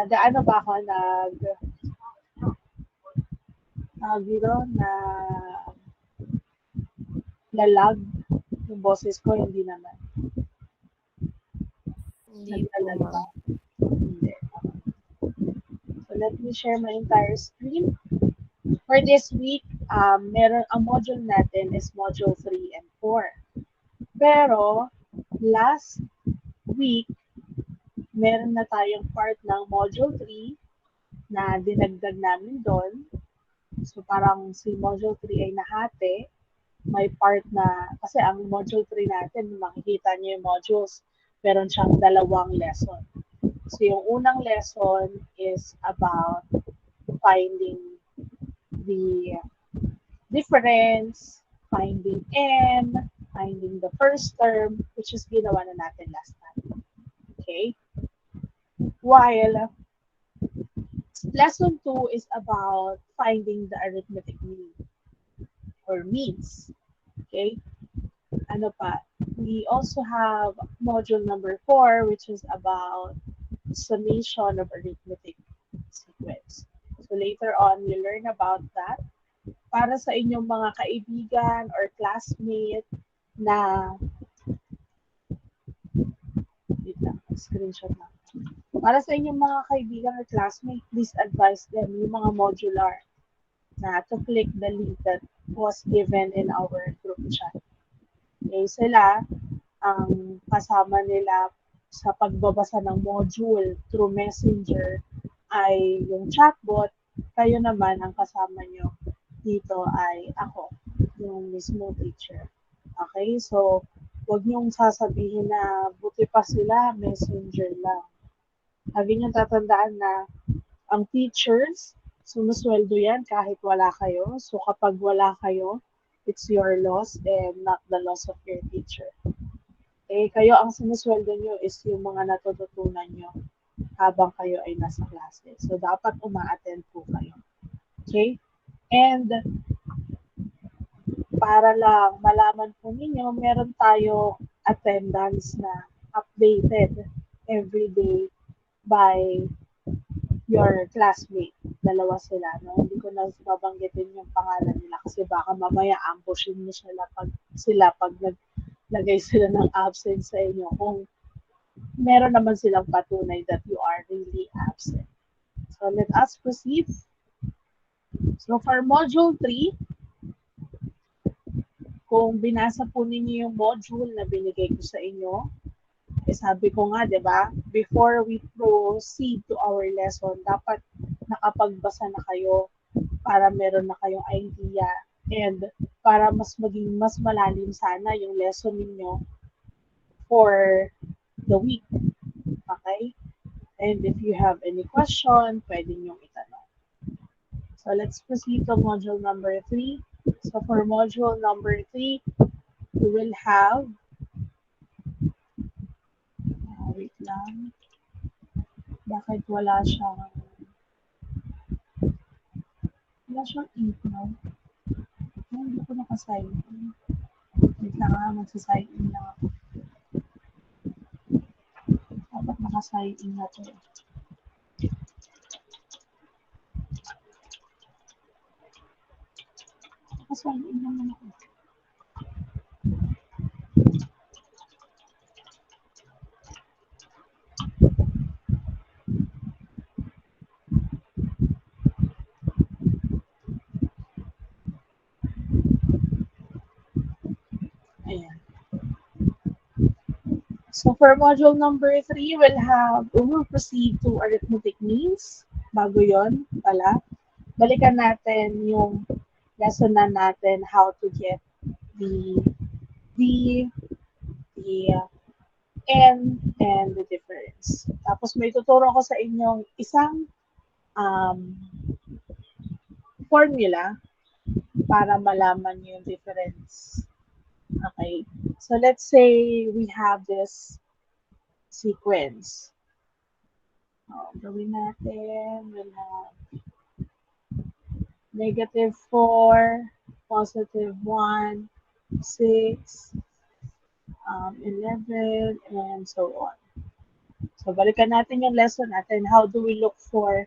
Nag-ano ba ako, na lalag yung boses ko, hindi naman. Hindi po, Naglalag ba? ma'am. Hindi. So let me share my entire screen. For this week, meron ang module natin is module 3 and 4. Pero, last week, meron na tayong part ng module 3 na dinagdag namin doon. So, parang si module 3 ay nahati. May part na, kasi ang module 3 natin, makikita niyo yung modules, meron siyang dalawang lesson. So, yung unang lesson is about finding the difference, finding n, finding the first term, which is ginawa na natin last time. Okay? While lesson 2 is about finding the arithmetic mean or means. Okay? Ano pa? We also have module number 4, which is about summation of arithmetic sequence. So later on, we learn about that. Para sa inyong mga kaibigan or classmate na, wait lang, screenshot na. Para sa inyong mga kaibigan or classmate, please advise them yung mga modular na to click the link that was given in our group chat. Okay, sila, ang kasama nila sa pagbabasa ng module through Messenger ay yung chatbot. Kayo naman, ang kasama nyo dito ay ako, yung mismo teacher. Okay, so huwag niyong sasabihin na buti pa sila, Messenger lang. Lagi niyong tatandaan na ang teachers, sumusweldo yan kahit wala kayo. So kapag wala kayo, it's your loss and not the loss of your teacher. Eh, kayo ang sinusweldo nyo is yung mga natututunan nyo habang kayo ay nasa klase. So, dapat uma-attend po kayo. Okay? And, para lang malaman po ninyo, meron tayo attendance na updated every day by your classmate. Dalawa sila, no? Hindi ko na babanggitin yung pangalan nila kasi baka mamaya ambushin mo sila pag naglagay sila ng absence sa inyo kung meron naman silang patunay that you are really absent. So let us proceed. So for module 3, kung binasa po ninyo yung module na binigay ko sa inyo, eh sabi ko nga, di ba, before we proceed to our lesson, dapat nakapagbasa na kayo para meron na kayong idea and para maging mas malalim sana yung lesson ninyo for the week. Okay? And if you have any question, pwede nyo itanong. So let's proceed to module number 3. So for module number 3, we will have, wait lang, bakit wala siyang email. Hindi ko nakasign in. Wait lang magsasign in lang ako. Dapat nakasign in na to. Nakasign in naman ako. Ayan. So for module number 3, we will proceed to arithmetic means. Bago yon pala, balikan natin yung lesson na natin how to get the D, the N, and the difference. Tapos may tuturo ko sa inyong isang um, formula para malaman yung difference. Okay. So let's say we have this sequence. Gawin natin. We'll have -4, +1, 6, 11, and so on. So, balikan natin yung lesson natin. How do we look for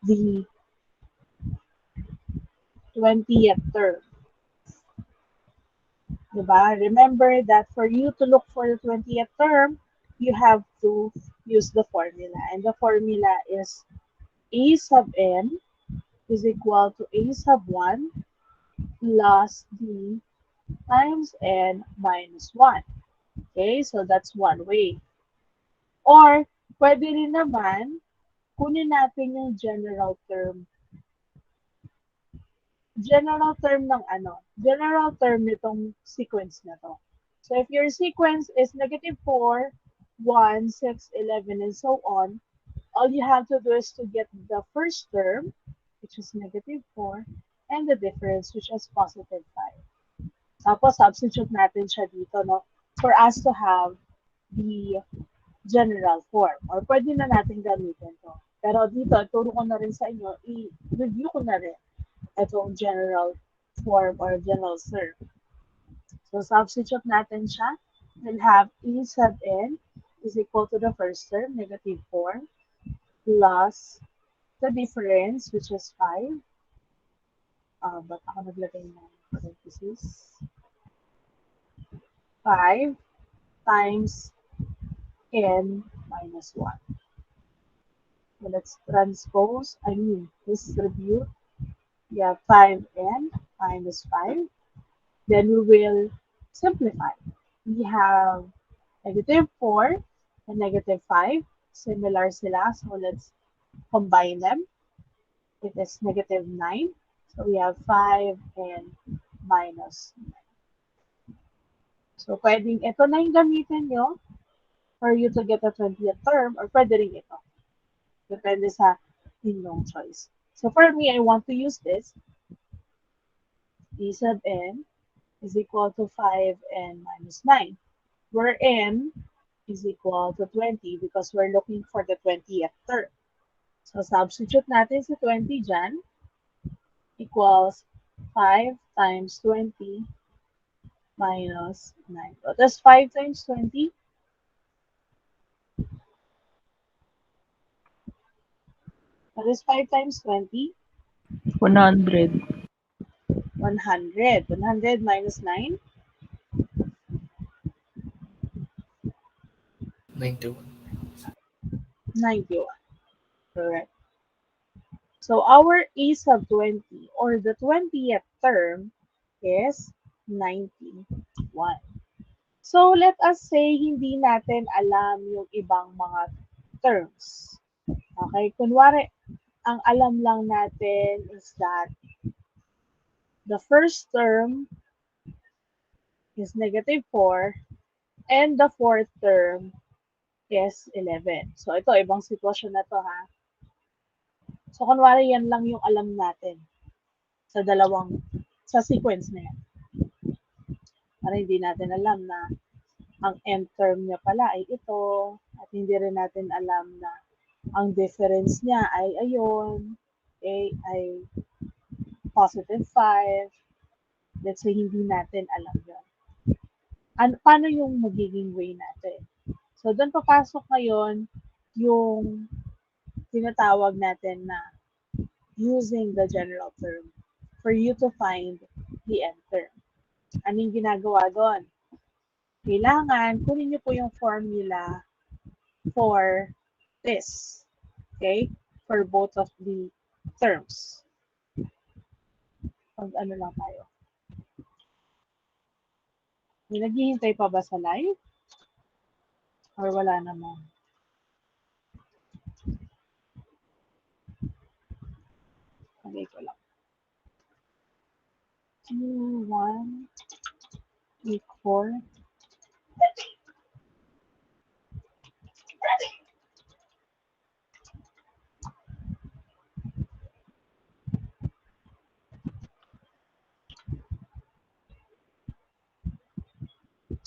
the 20th term? Diba? Remember that for you to look for the 20th term, you have to use the formula. And the formula is a sub n is equal to a sub 1 plus d times n minus 1. Okay, so that's one way. Or, pwede rin naman, kunin natin yung general term ng ano, general term nitong sequence na to. So if your sequence is negative 4, 1, 6, 11, and so on, all you have to do is to get the first term, which is negative 4, and the difference, which is positive 5. Tapos substitute natin siya dito, no? For us to have the general form. Or pwede na natin gamitin to. Pero dito, turo ko na rin sa inyo, i-review ko na rin itong general form or general term. So, substitute natin siya. We'll have e sub n is equal to the first term, negative 4, plus the difference, which is 5. Ba't ako naglagay ng parentheses? 5 times n minus 1. So, let's distribute. We have 5n minus 5. Then we will simplify. We have negative 4 and negative 5. Similar sila. So let's combine them. It is negative 9. So we have 5 and minus 9. So pwedeng ito na yung gamitin nyo for you to get a 20th term or pwede rin ito. Depende sa inyong choice. So for me, I want to use this. E sub n is equal to 5n minus 9, where n is equal to 20 because we're looking for the 20th term. So, substitute natin si 20 dyan equals 5 times 20 minus 9. What is 5 times 20? What is 5 times 20? 100. 100. 100 minus 9? 91. 91. Correct. So, our a sub 20 or the 20th term is 91. So, let us say hindi natin alam yung ibang mga terms. Okay? Kunwari, ang alam lang natin is that the first term is negative 4 and the fourth term is 11. So, ito, ibang sitwasyon na to ha. So, kunwari yan lang yung alam natin sa sequence na yan. Para hindi natin alam na ang end term niya pala ay ito at hindi rin natin alam na ang difference niya ay ayun, ay positive 5. Let's say hindi natin alam yun. Paano yung magiging way natin? So, doon papasok ngayon yung tinatawag natin na using the general term for you to find the end term. Anong ginagawa doon? Kailangan kunin niyo po yung formula for this. Okay? For both of the terms. Pag ano lang tayo. May naghihintay pa ba sa live? Or wala naman? Okay ko lang. 2, 1, 8, 4.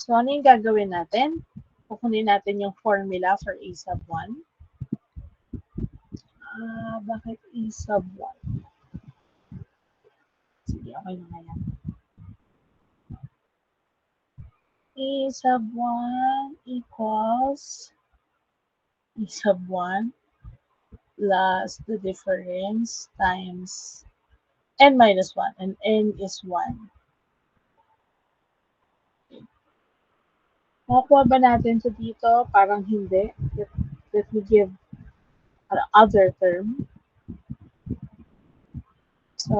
So, ano yung gagawin natin? Kukunin natin yung formula for A sub 1. Bakit A sub 1? Sige, okay na yan. A sub 1 equals e sub 1 plus the difference times n minus 1, and n is 1. Makukuha ba natin ito dito? Parang hindi. Let me give other term. So,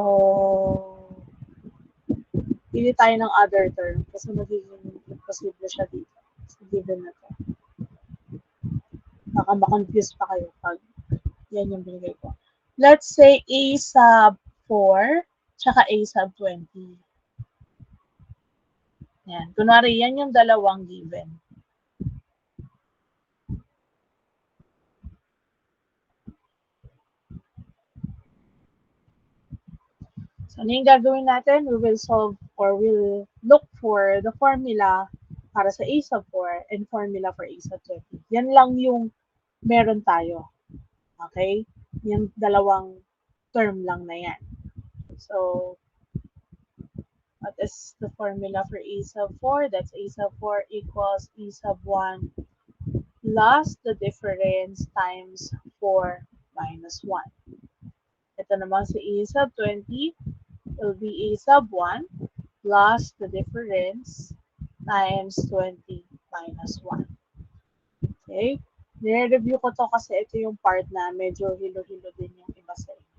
pili tayo ng other term kasi magiging imposible siya dito. So, given na to. Baka ma-confuse pa kayo pag yan yung binigay ko. Let's say a sub 4 tsaka a sub 20. Yan. Kunwari, yan yung dalawang given. So, ano yung gagawin natin? We will solve or we'll look for the formula para sa a sub 4 and formula for a sub 20. Yan lang yung meron tayo. Okay? Yung dalawang term lang na yan. So, what is the formula for a sub 4? That's a sub 4 equals e sub 1 plus the difference times 4 minus 1. Ito naman sa e sub 20, it will be a sub 1 plus the difference times 20 minus 1. Okay? Nire-review ko to kasi ito yung part na medyo hilo-hilo din yung iba sa inyo.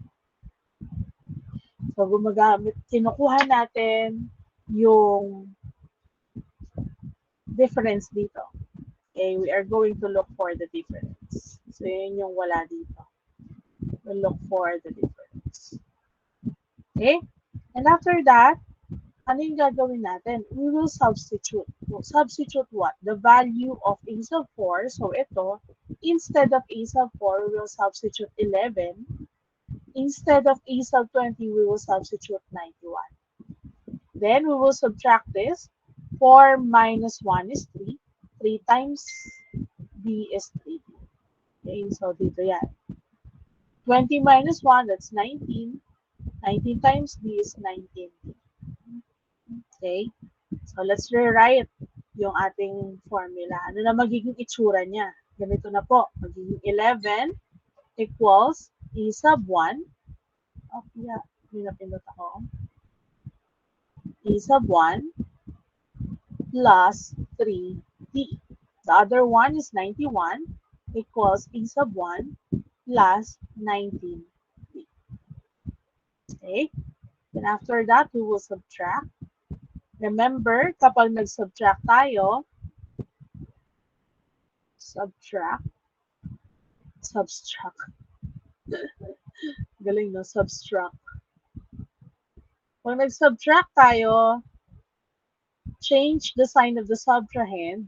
So, kinukuha natin yung difference dito. Okay, we are going to look for the difference. So, yun yung wala dito. We'll look for the difference. Okay? And after that, ano yung gagawin natin? We will substitute. We'll substitute what? The value of a sub 4. So, ito, instead of a sub 4, we will substitute 11. Instead of a sub 20, we will substitute 91. Then, we will subtract this. 4 minus 1 is 3. 3 times b is 3. Okay, so dito yan. 20 minus 1, that's 19. 19 times b is 19. Okay, so let's rewrite yung ating formula. Ano na magiging itsura niya? Ganito na po. Magiging 11 equals e sub 1. Oh, yeah. Pinapindot ako. E sub 1 plus 3b. The other one is 91 equals e sub 1 plus 19b. Okay? Then after that, we will subtract. Remember, kapag nag-subtract tayo, subtract. Galing, no? Subtract. Pag nag-subtract tayo, change the sign of the subtrahend.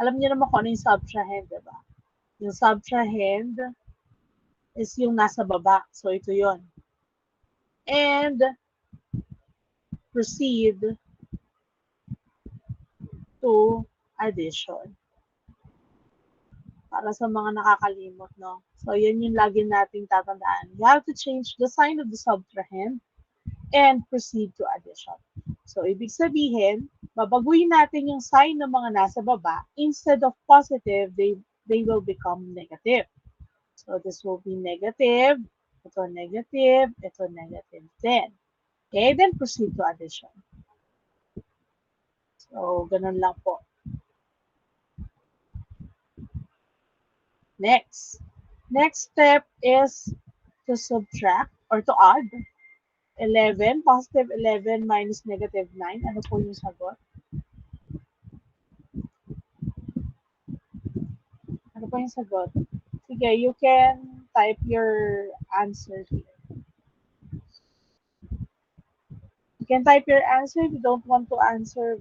Alam niyo naman kung ano yung subtrahend, diba? Yung subtrahend is yung nasa baba. So, ito yon. And proceed to addition. Para sa mga nakakalimot, no? So, yan yung lagi nating tatandaan. You have to change the sign of the subtrahend and proceed to addition. So, ibig sabihin, babaguhin natin yung sign ng mga nasa baba. Instead of positive, they will become negative. So, this will be negative, ito negative, ito negative din. Okay, then proceed to addition. So, ganun lang po. Next step is to subtract or to add 11, positive 11 minus negative 9. Ano po yung sagot? Ano po yung sagot? Sige, you can type your answer here. You can type your answer if you don't want to answer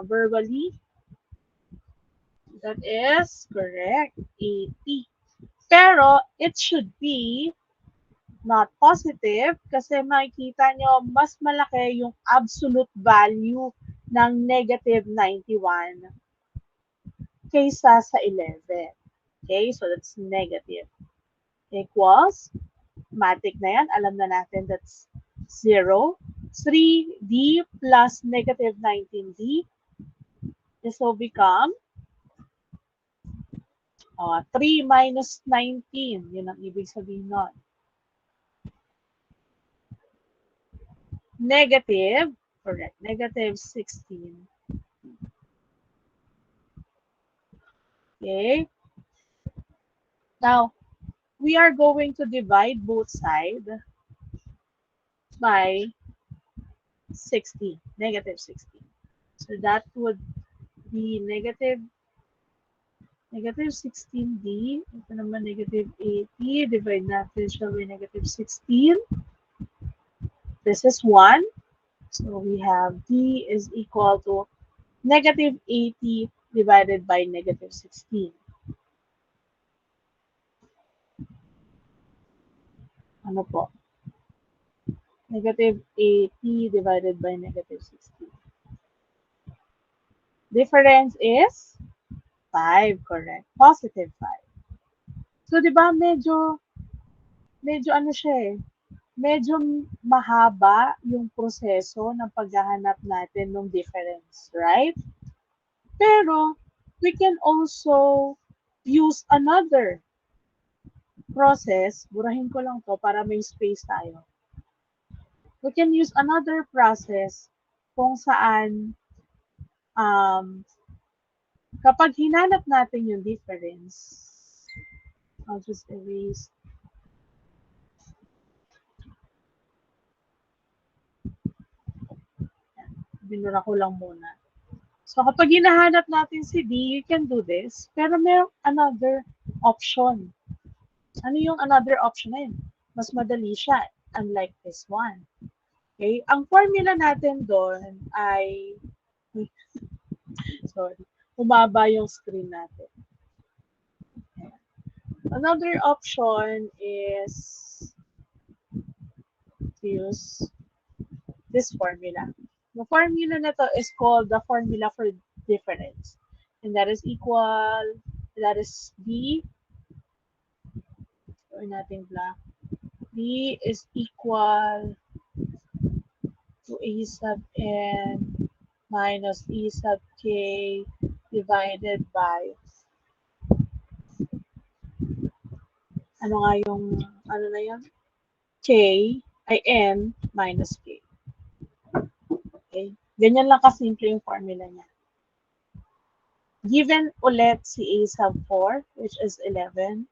verbally. That is correct, 80. Pero it should be not positive kasi makikita nyo mas malaki yung absolute value ng negative 91 kaysa sa 11. Okay, so that's negative. Equals, matic na yan, alam na natin that's 0. 3d plus negative 19d. This will become 3 minus 19. Yun ang ibig sabihin nun. Negative, correct, negative 16. Okay? Now, we are going to divide both sides by 16, negative 16. So that would be negative 16d. Ito naman negative 80. Divide natin siya by negative 16. This is 1. So we have d is equal to negative 80 divided by negative 16. Ano po? Negative 80 divided by negative 16. Difference is 5, correct. Positive 5. So, di ba, medyo ano siya eh, medyo mahaba yung proseso ng paghahanap natin ng difference, right? Pero, we can also use another process. Burahin ko lang to para may space tayo. We can use another process kung saan kapag hinanap natin yung difference, I'll just erase. Binura ko lang muna. So, kapag hinahanap natin si D, you can do this. Pero may another option. Ano yung another option na yun? Mas madali siya, unlike this one. Okay? Ang formula natin doon ay, sorry, humaba yung screen natin. Another option is to use this formula. The formula na to is called the formula for difference. And that is D, or natin black, D is equal to A sub n minus E sub k divided by, ano nga yung, ano na yun? K ay n minus k. Okay? Ganyan lang kasimple yung formula niya. Given ulit si A sub 4, which is 11,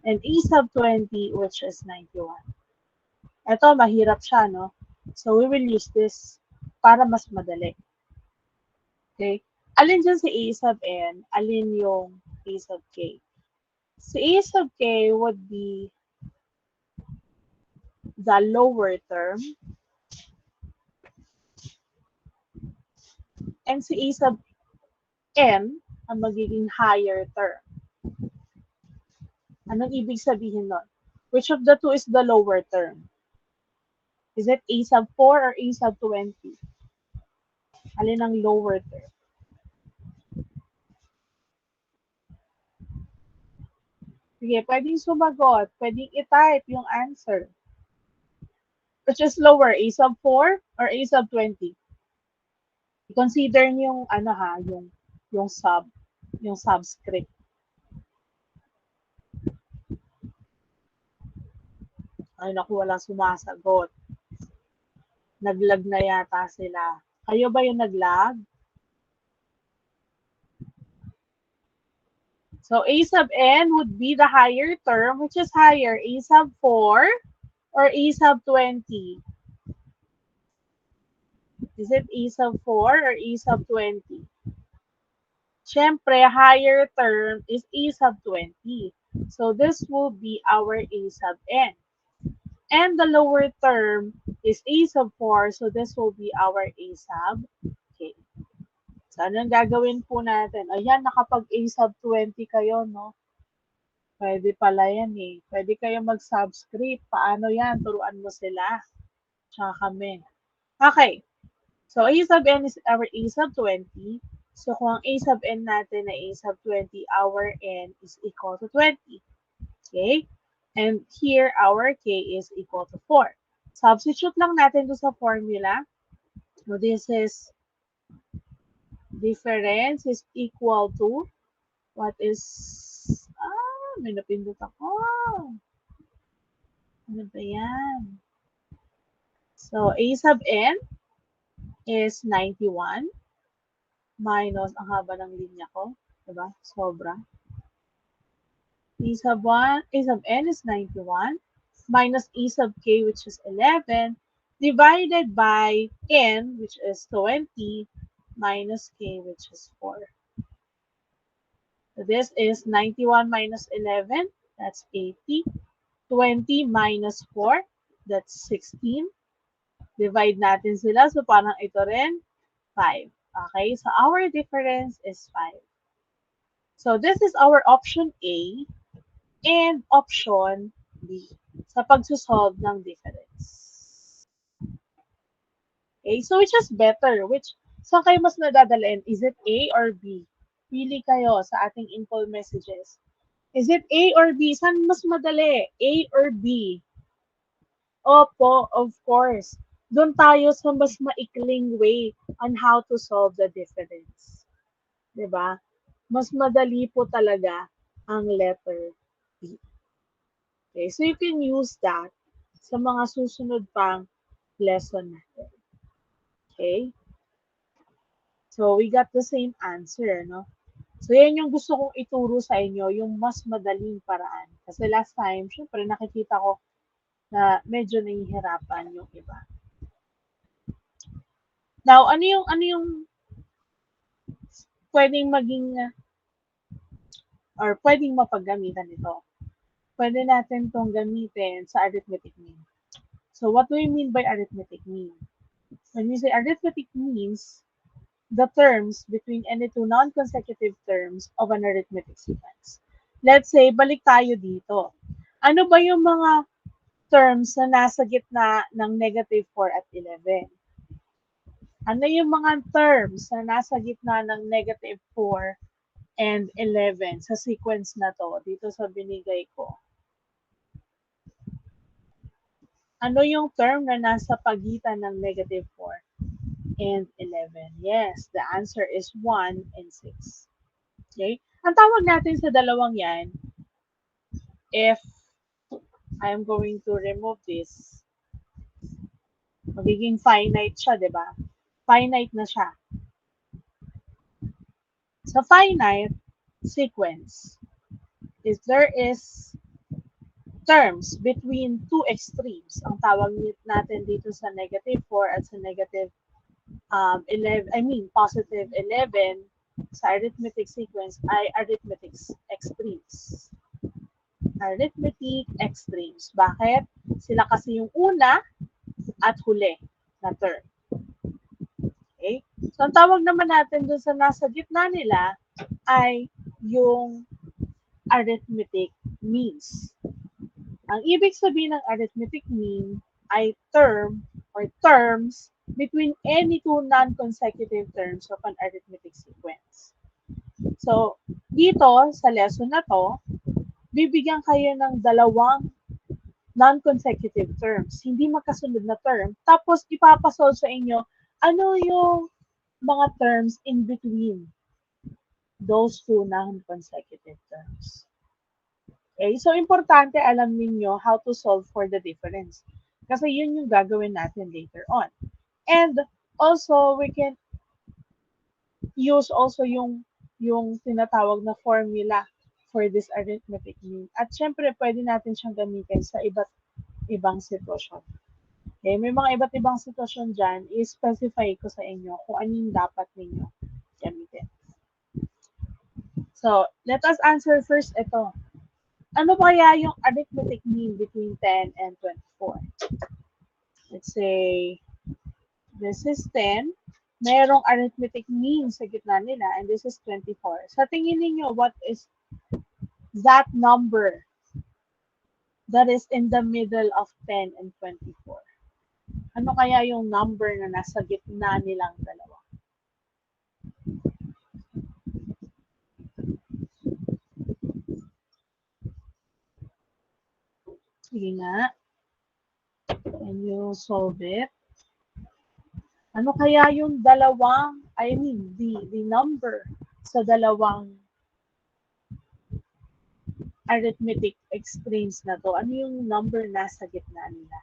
and A sub 20, which is 91. Ito, mahirap siya, no? So, we will use this para mas madali. Okay? Alin dyan si A sub n, alin yung A sub k? Si A sub k would be the lower term, and si A sub n ang magiging higher term. Anong ibig sabihin nun? Which of the two is the lower term? Is it A sub 4 or A sub 20? Alin ang lower term? Sige, pwedeng sumagot. Pwedeng i-type yung answer. Which is lower, A sub 4 or A sub 20? I-consider niyo yung ano ha, yung subscript. Ay naku, walang sumasagot. Naglag na yata sila. Kayo ba yung naglag? So A sub n would be the higher term, which is higher, A sub 4 or A sub 20? Is it A sub 4 or A sub 20? Siyempre, higher term is A sub 20. So this will be our A sub n. And the lower term is A sub 4. So this will be our A sub k. So anong gagawin po natin? Ayan, nakapag A sub 20 kayo, no? Pwede pala yan eh. Pwede kayo mag-subscript. Paano yan? Turuan mo sila. Tsaka kami. Okay. So, A sub n is our A sub 20. So, kung ang A sub n natin na A sub 20, our n is equal to 20. Okay? And here, our k is equal to 4. Substitute lang natin doon sa formula. So, this is difference is equal to what is may napindot ako. Ano ba yan? So, A sub n is 91 minus, ang haba ng linya ko. Diba? Sobra. A sub n is 91 minus A sub k, which is 11, divided by n, which is 20, minus k, which is 4. So this is 91 minus 11, that's 80. 20 minus 4, that's 16. Divide natin sila, so parang ito rin, 5. Okay, so our difference is 5. So this is our option A and option B sa pagsusolve ng difference. Okay, so which is better? Saan kayo mas nadadalain? Is it A or B? Pili kayo sa ating info messages. Is it A or B? Saan mas madali? A or B? Opo, of course. Doon tayo sa mas maikling way on how to solve the difference. 'Di ba? Mas madali po talaga ang letter B. Okay, so you can use that sa mga susunod pang lesson natin. Okay? So we got the same answer, no? So yan yung gusto kong ituro sa inyo, yung mas madaling paraan. Kasi last time, syempre nakikita ko na medyo nahihirapan yung iba. Now, ano yung pwedeng maging or pwedeng mapaggamitan nito? Pwede natin itong gamitin sa arithmetic mean. So what do we mean by arithmetic mean? When we say arithmetic means the terms between any two non-consecutive terms of an arithmetic sequence. Let's say, balik tayo dito. Ano ba yung mga terms na nasa gitna ng -4 at 11? Ano yung mga terms na nasa gitna ng -4 and 11 sa sequence na to, dito sa binigay ko? Ano yung term na nasa pagitan ng -4 and 11? Yes, the answer is 1 and 6. Okay? Ang tawag natin sa dalawang yan, if I'm going to remove this, magiging finite siya, di ba? Finite na siya. Sa finite sequence, if there is terms between two extremes, ang tawag natin dito sa -4 at sa positive 11 sa arithmetic sequence ay arithmetic extremes. Arithmetic extremes. Bakit? Sila kasi yung una at huli na term. Okay? So, ang tawag naman natin dun sa nasa gitna nila ay yung arithmetic means. Ang ibig sabihin ng arithmetic mean ay term or terms between any two non-consecutive terms of an arithmetic sequence. So, dito sa lesson na to, bibigyan kayo ng dalawang non-consecutive terms, hindi magkasunod na term. Tapos, ipapasolve sa inyo, ano yung mga terms in between those two non-consecutive terms. Okay, so importante alam niyo how to solve for the difference. Kasi yun yung gagawin natin later on. And also, we can use also yung tinatawag na formula for this arithmetic mean. At syempre, pwede natin siyang gamitin sa iba't ibang sitwasyon. Okay, may mga iba't ibang sitwasyon dyan, i-specify ko sa inyo kung ano yung dapat ninyo gamitin. So, let us answer first ito. Ano kaya yung arithmetic mean between 10 and 24? Let's say, this is 10. Merong arithmetic mean sa gitna nila, and this is 24. Sa tingin niyo, what is that number that is in the middle of 10 and 24? Ano kaya yung number na nasa gitna nilang dalawa? Sige nga. Can you solve it? Ano kaya yung dalawang, the number sa dalawang arithmetic explains na to, ano yung number nasa gitna nila?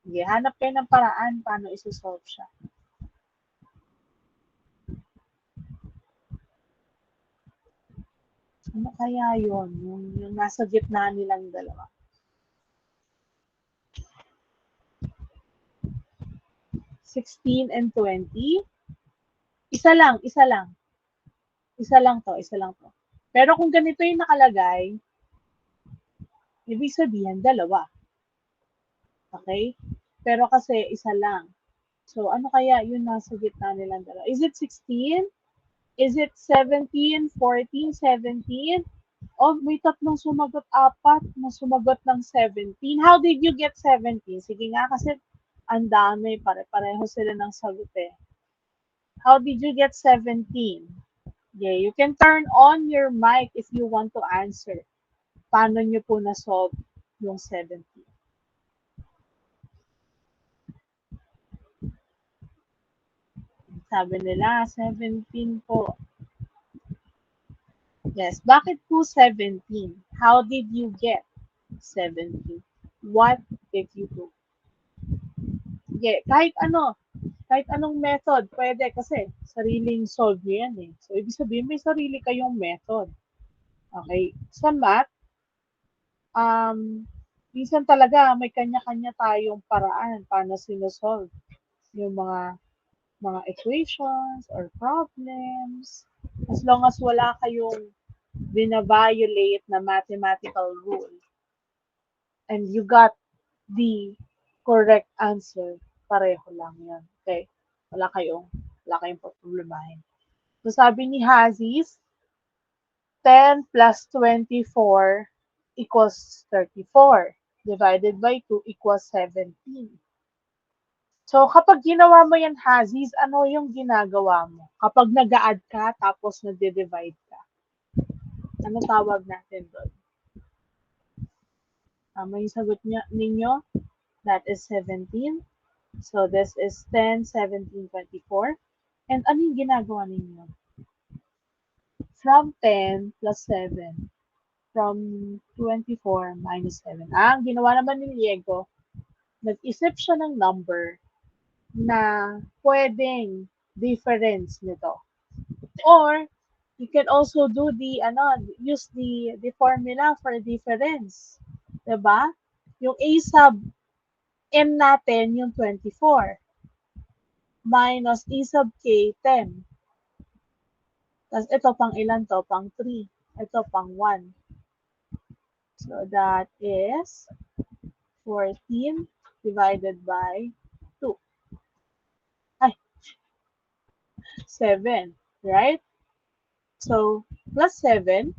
Sige, hanap kayo ng paraan paano isosolve siya. Ano kaya yun? Yung nasa gitna nilang dalawa. 16 and 20. Isa lang, isa lang. Isa lang to, isa lang to. Pero kung ganito yung nakalagay, ibig sabihin dalawa. Okay? Pero kasi isa lang. So, ano kaya yung nasa gitna nilang dalawa? Is it 16? Is it 17, 14, 17? Oh, may tatlong sumagot, apat na sumagot ng 17. How did you get 17? Sige nga kasi ang dami, pare-pareho sila ng sagot eh. How did you get 17? Yeah, you can turn on your mic if you want to answer. Paano nyo po na-solve yung 17? Sabi nila, 17 po. Yes, bakit po 17? How did you get 17? What did you do? Yeah, kahit anong method, pwede kasi sariling solve nyo yan eh. So, ibig sabihin, may sarili kayong method. Okay? Sa math, minsan talaga may kanya-kanya tayong paraan paano sinosolve yung mga equations or problems. As long as wala kayong bina-violate na mathematical rule and you got the correct answer, pareho lang yan. Okay? Wala kayong problemahin. So sabi ni Hazis, 10 plus 24 equals 34. Divided by 2 equals 17. So kapag ginawa mo yan, Hazis, ano yung ginagawa mo? Kapag nag-add ka, tapos nagde-divide ka. Ano tawag natin doon? Tama yung sagot ninyo? That is 17. So this is 10, 17, 24. And ano yung ginagawa ninyo? From 10 plus 7. From 24 minus 7. Ang ginawa naman ni Diego, nag-isip siya ng number na pwedeng difference nito. Or, you can also do use the formula for difference. Diba? Yung A sub M natin, yung 24. Minus E sub K, 10. Tapos ito pang ilan to? Pang 3. Ito pang 1. So that is 14 divided by 2. Ay, 7. Right? So, plus 7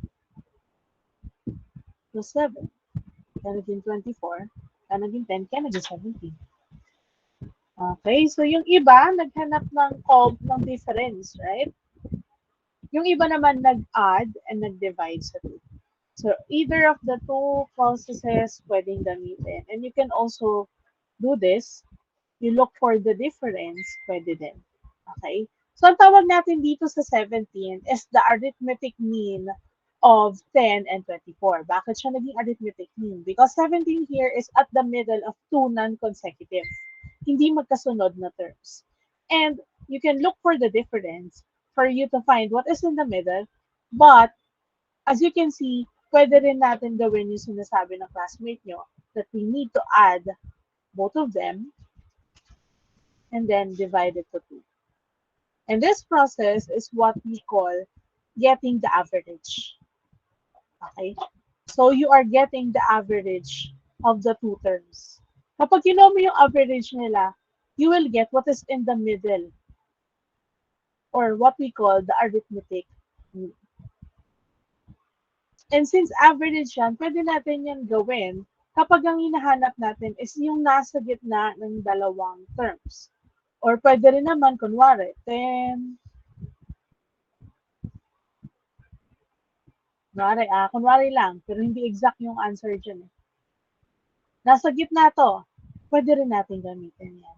plus 7. Kaya naging 24. Kaya naging 10. Kaya naging 17. Okay, so yung iba, naghanap ng difference, right? Yung iba naman nag-add and nag-divide sa 2. So, either of the two processes pwedeng gamitin. And you can also do this. You look for the difference, pwede din. Okay? So, ang tawag natin dito sa 17 is the arithmetic mean of 10 and 24. Bakit siya naging arithmetic mean? Because 17 here is at the middle of two non-consecutive. Hindi magkasunod na terms. And you can look for the difference for you to find what is in the middle. But, as you can see, pwede rin natin gawin yung sinasabi ng classmate nyo that we need to add both of them and then divide it to 2. And this process is what we call getting the average. Okay? So you are getting the average of the two terms. Kapag ginawa mo yung average nila, you will get what is in the middle or what we call the arithmetic mean. And since average yan, pwede natin yan gawin kapag ang hinahanap natin is yung nasa gitna ng dalawang terms. Or pwede rin naman, kunwari, 10. Kunwari lang, pero hindi exact yung answer dyan. Eh. Nasa gitna to, pwede rin natin gamitin yan.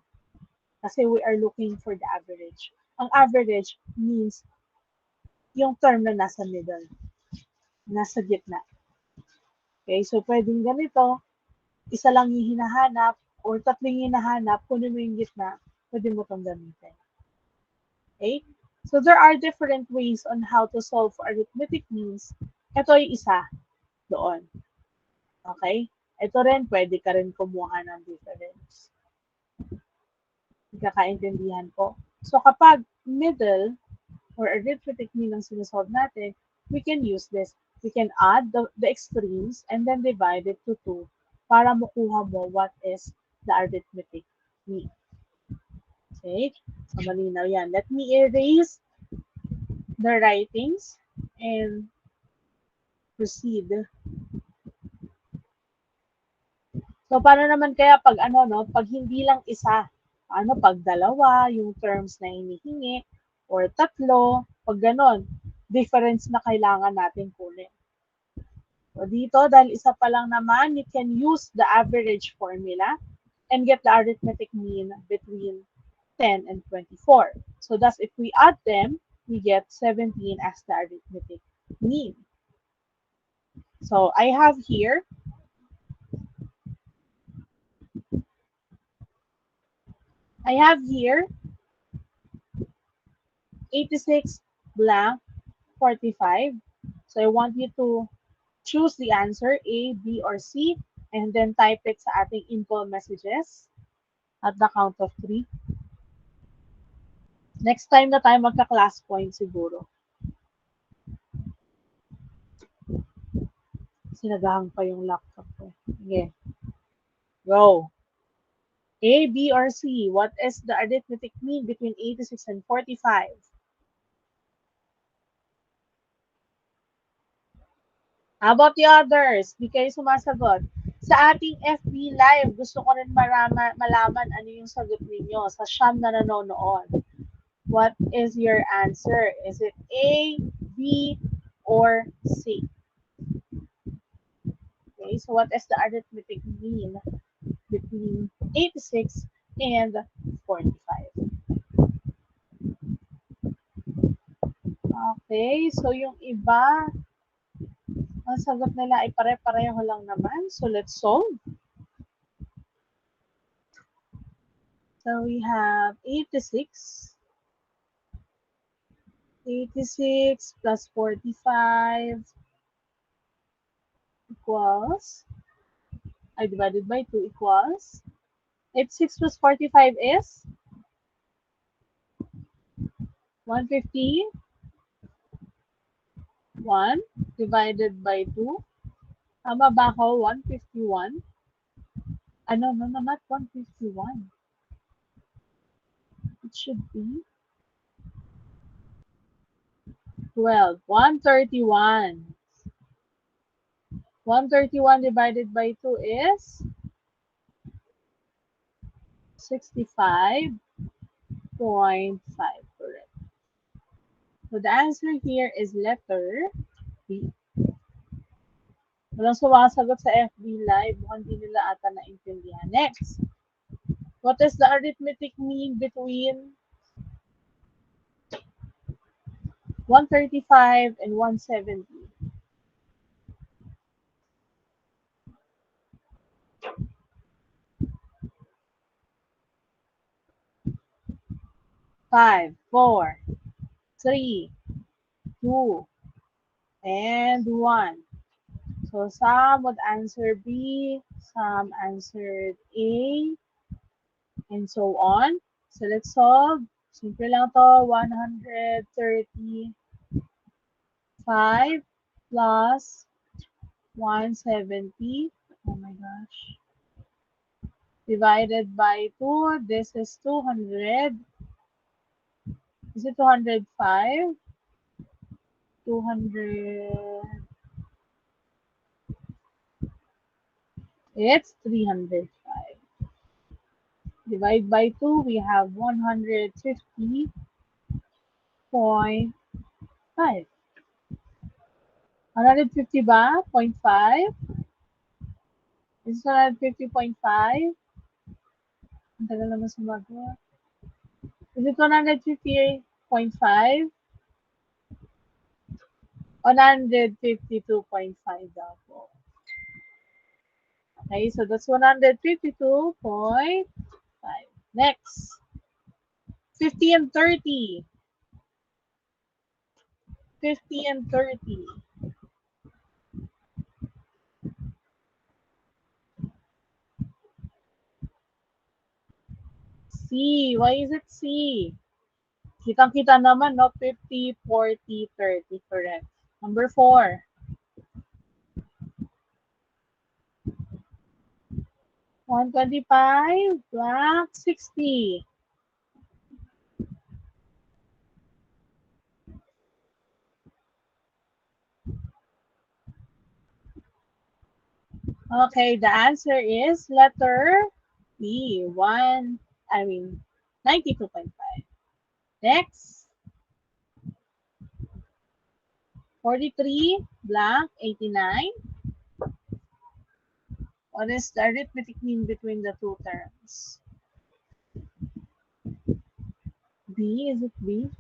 Kasi we are looking for the average. Ang average means yung term na nasa middle. nasa gitna. Okay, so pwedeng ganito, isa lang yung hinahanap or tatlo yung hinahanap, kunin mo yung gitna, pwede mo itong gamitin. Okay? So there are different ways on how to solve for arithmetic means. Ito ay isa doon. Okay? Ito rin, pwede ka rin kumuha ng difference. Ikakaintindihan ko. So kapag middle or arithmetic mean ang sinasolve natin, we can use this. We can add the extremes and then divide it to 2 para makuha mo what is the arithmetic mean. Okay? So malinaw yan. Let me erase the writings and proceed. So, paano naman kaya pag ano, no? Pag hindi lang isa, ano, pag dalawa, yung terms na hinihingi, or tatlo, pag ganon, difference na kailangan natin kunin. So, dito, dahil isa pa lang naman, you can use the average formula and get the arithmetic mean between 10 and 24. So, thus, if we add them, we get 17 as the arithmetic mean. So, I have here 86 blank 45. So I want you to choose the answer A, B, or C and then type it sa ating info messages at the count of 3. Next time na tayo magka-class point siguro. Sinagahang pa yung laptop ko. Sige. Go. A, B, or C? What is the arithmetic mean between 86 and 45? How about the others? Di kayo sumasagot. Sa ating FB Live, gusto ko rin malaman ano yung sagot ninyo sa siyam na nanonood. What is your answer? Is it A, B, or C? Okay, so what is the arithmetic mean between 86 and 45? Okay, so yung iba, ang sagot nila ay pare-pareho lang naman. So let's solve. So we have 86. 86 plus 45 equals, I divided by 2 equals, 86 plus 45 is 151 divided by 2. Tama ba ako? 151? Ano, no, no, not 151. It should be 12. 131. 131 divided by 2 is 65.5. Correct. So the answer here is letter B. Walang sumasagot sa FB Live. Mukhang hindi nila ata naintindihan. Next. What is the arithmetic mean between 135 and 170? Five, four, three, two, and 1. So some would answer B, some answered A, and so on. So let's solve. Simple lang to. 135 plus 170. Oh my gosh. Divided by 2. This is 200. Is it 205? 200. It's 305. Divide by 2, we have 150.5. 150 ba? 0.5? Is it 150.5? Ang tagal naman sumagot. Is it 150.5? 152.5 daw po. Okay, so that's 152.5. Next, 50 and 30. 50 and 30. C. Why is it C? Kitang-kita naman, no? 50, 40, 30. Correct. Number 4. 125, black, 60. Okay, the answer is letter B. 92.5. Next, 43, black, 89. What is the arithmetic mean between the two terms? B, is it B?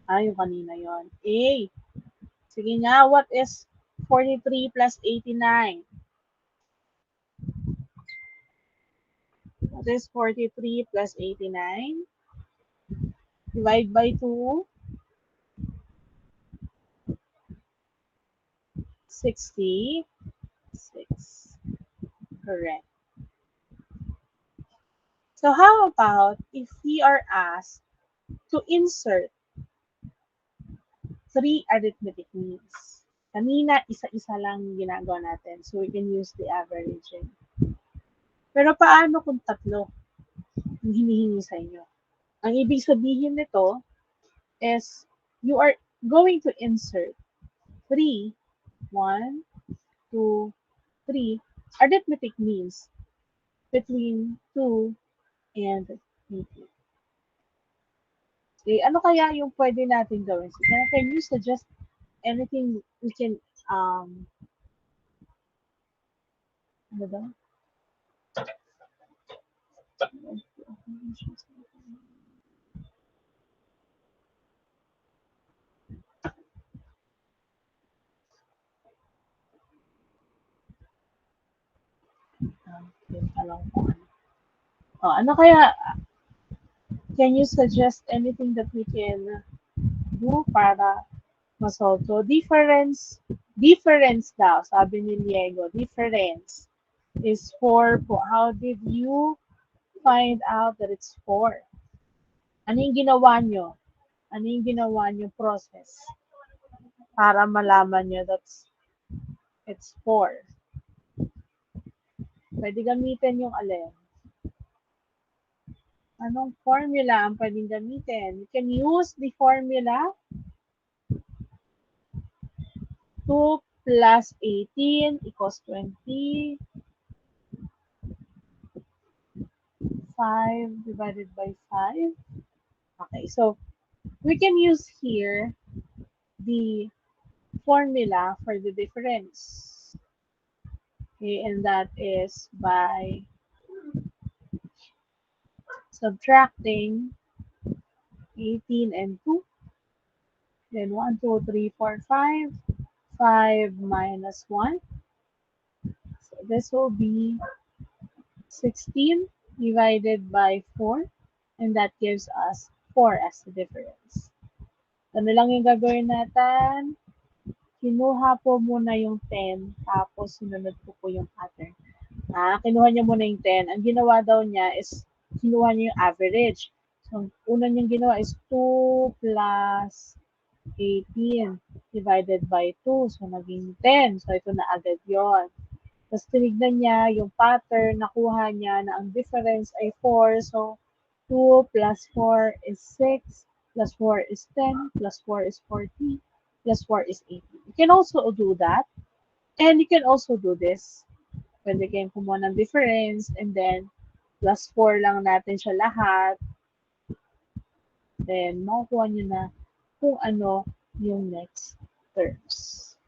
Yung kanina yon. A. Sige nga, what is 43 plus 89? What is 43 plus 89? Divide by 2, 66. Correct. So how about if we are asked to insert three arithmetic means? Kanina, isa-isa lang ginagawa natin. So we can use the averaging. Pero paano kung tatlo yung hinihingi sa inyo? Ang ibig sabihin nito is you are going to insert 3, 1, 2, 3 arithmetic means between 2 and 80. Okay, ano kaya yung pwede natin gawin? So, can you suggest anything we can, ano daw? Alam ko ano. Oh, ano kaya, can you suggest anything that we can do para masolve? So, difference daw, sabi ni Diego, difference is 4 po. How did you find out that it's 4? Ano yung ginawa nyo? Ano yung ginawa nyo process para malaman nyo that it's 4? Pwede gamitin yung alin? Anong formula ang pwedeng gamitin? You can use the formula 2 plus 18 equals 20. 5 divided by 5. Okay, so we can use here the formula for the difference. Okay, and that is by subtracting 18 and 2. Then 1, 2, 3, 4, 5. 5 minus 1. So this will be 16 divided by 4. And that gives us 4 as the difference. Ano lang yung gagawin natin? Kinuha po muna yung 10, tapos sinunod po yung pattern. Kinuha niya muna yung 10. Ang ginawa daw niya is, kinuha niya yung average. So, una niyang ginawa is 2 plus 18 divided by 2. So, naging 10. So, ito na agad yon. Tapos, tinignan niya yung pattern, nakuha niya na ang difference ay 4. So, 2 plus 4 is 6, plus 4 is 10, plus 4 is 40, plus 4 is 80. You can also do that. And you can also do this. Pwede kayong kumuha ng difference and then plus 4 lang natin siya lahat. Then, makukuha nyo na kung ano yung next terms.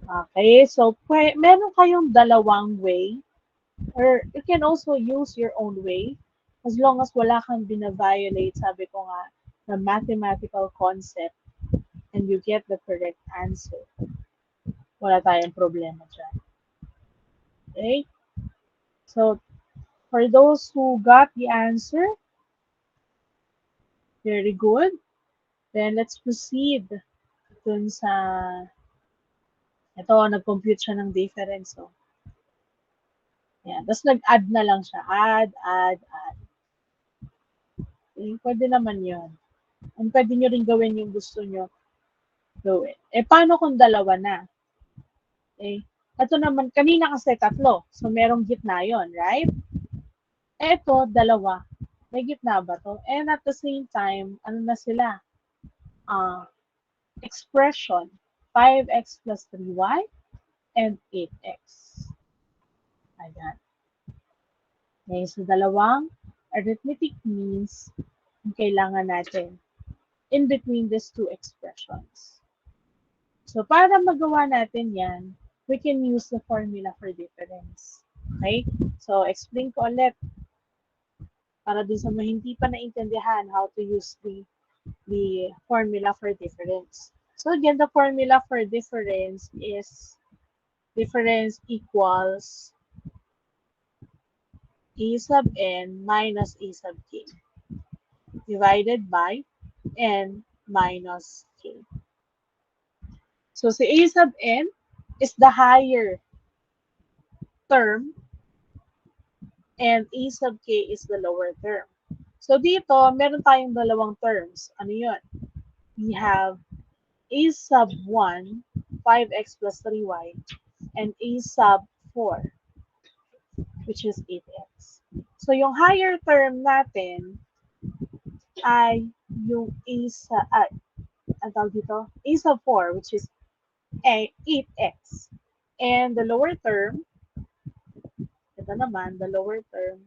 Okay, so meron kayong dalawang way or you can also use your own way as long as wala kang bina-violate, sabi ko nga, na mathematical concept and you get the correct answer. Wala tayong problema dyan. Okay? So, for those who got the answer, very good. Then, let's proceed dun sa, ito, nag-compute siya ng difference. So, yan. Tapos, nag-add na lang siya. Add. Eh, pwede naman yun. And pwede nyo rin gawin yung gusto nyo gawin. Eh, paano kung dalawa na? Eh, ito naman, kanina kasi tatlo. So, merong gitna yon, right? Eto, dalawa. May gitna ba to? And at the same time, ano na sila? Uh, expression. 5x plus 3y and 8x. Ayan. Okay, so dalawang arithmetic means ang kailangan natin in between these two expressions. So, para magawa natin yan, we can use the formula for difference. Okay? So, explain ko ulit para dun sa mga hindi pa naintindihan how to use the formula for difference. So, again, the formula for difference is difference equals a sub n minus a sub k divided by n minus k. So, si a sub n is the higher term and a sub k is the lower term. So, dito, meron tayong dalawang terms. Ano yun? We have a sub 1, 5x plus 3y, and a sub 4, which is 8x. So, yung higher term natin ay yung a sub, ang tawag dito? A sub 4, which is 8x. And the lower term, ito naman, the lower term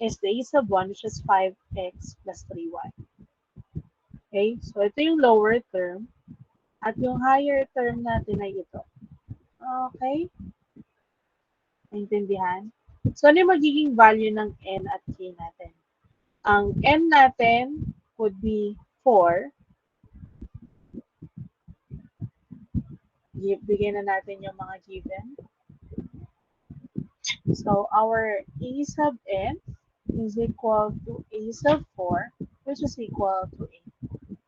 is the a sub 1, which is 5x plus 3y. Okay? So, ito yung lower term. At yung higher term natin ay ito. Okay? Naintindihan? So, ano yung magiging value ng n at k natin? Ang n natin would be 4. Bigyan na natin yung mga given. So, our a sub n is equal to a sub 4, which is equal to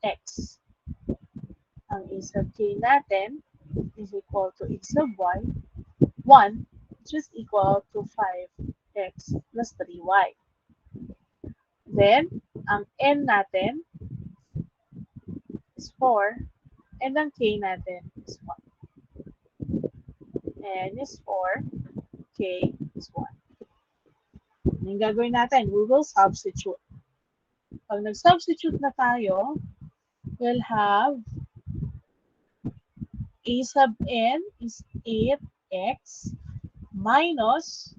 8x. Ang a sub k natin is equal to a sub y, 1, which is equal to 5x plus 3y. Then, ang n natin is 4, and ang k natin is 1. N is 4, k is 1. Yung gagawin natin, we will substitute. Pag nag-substitute na tayo, we'll have a sub n is 8x minus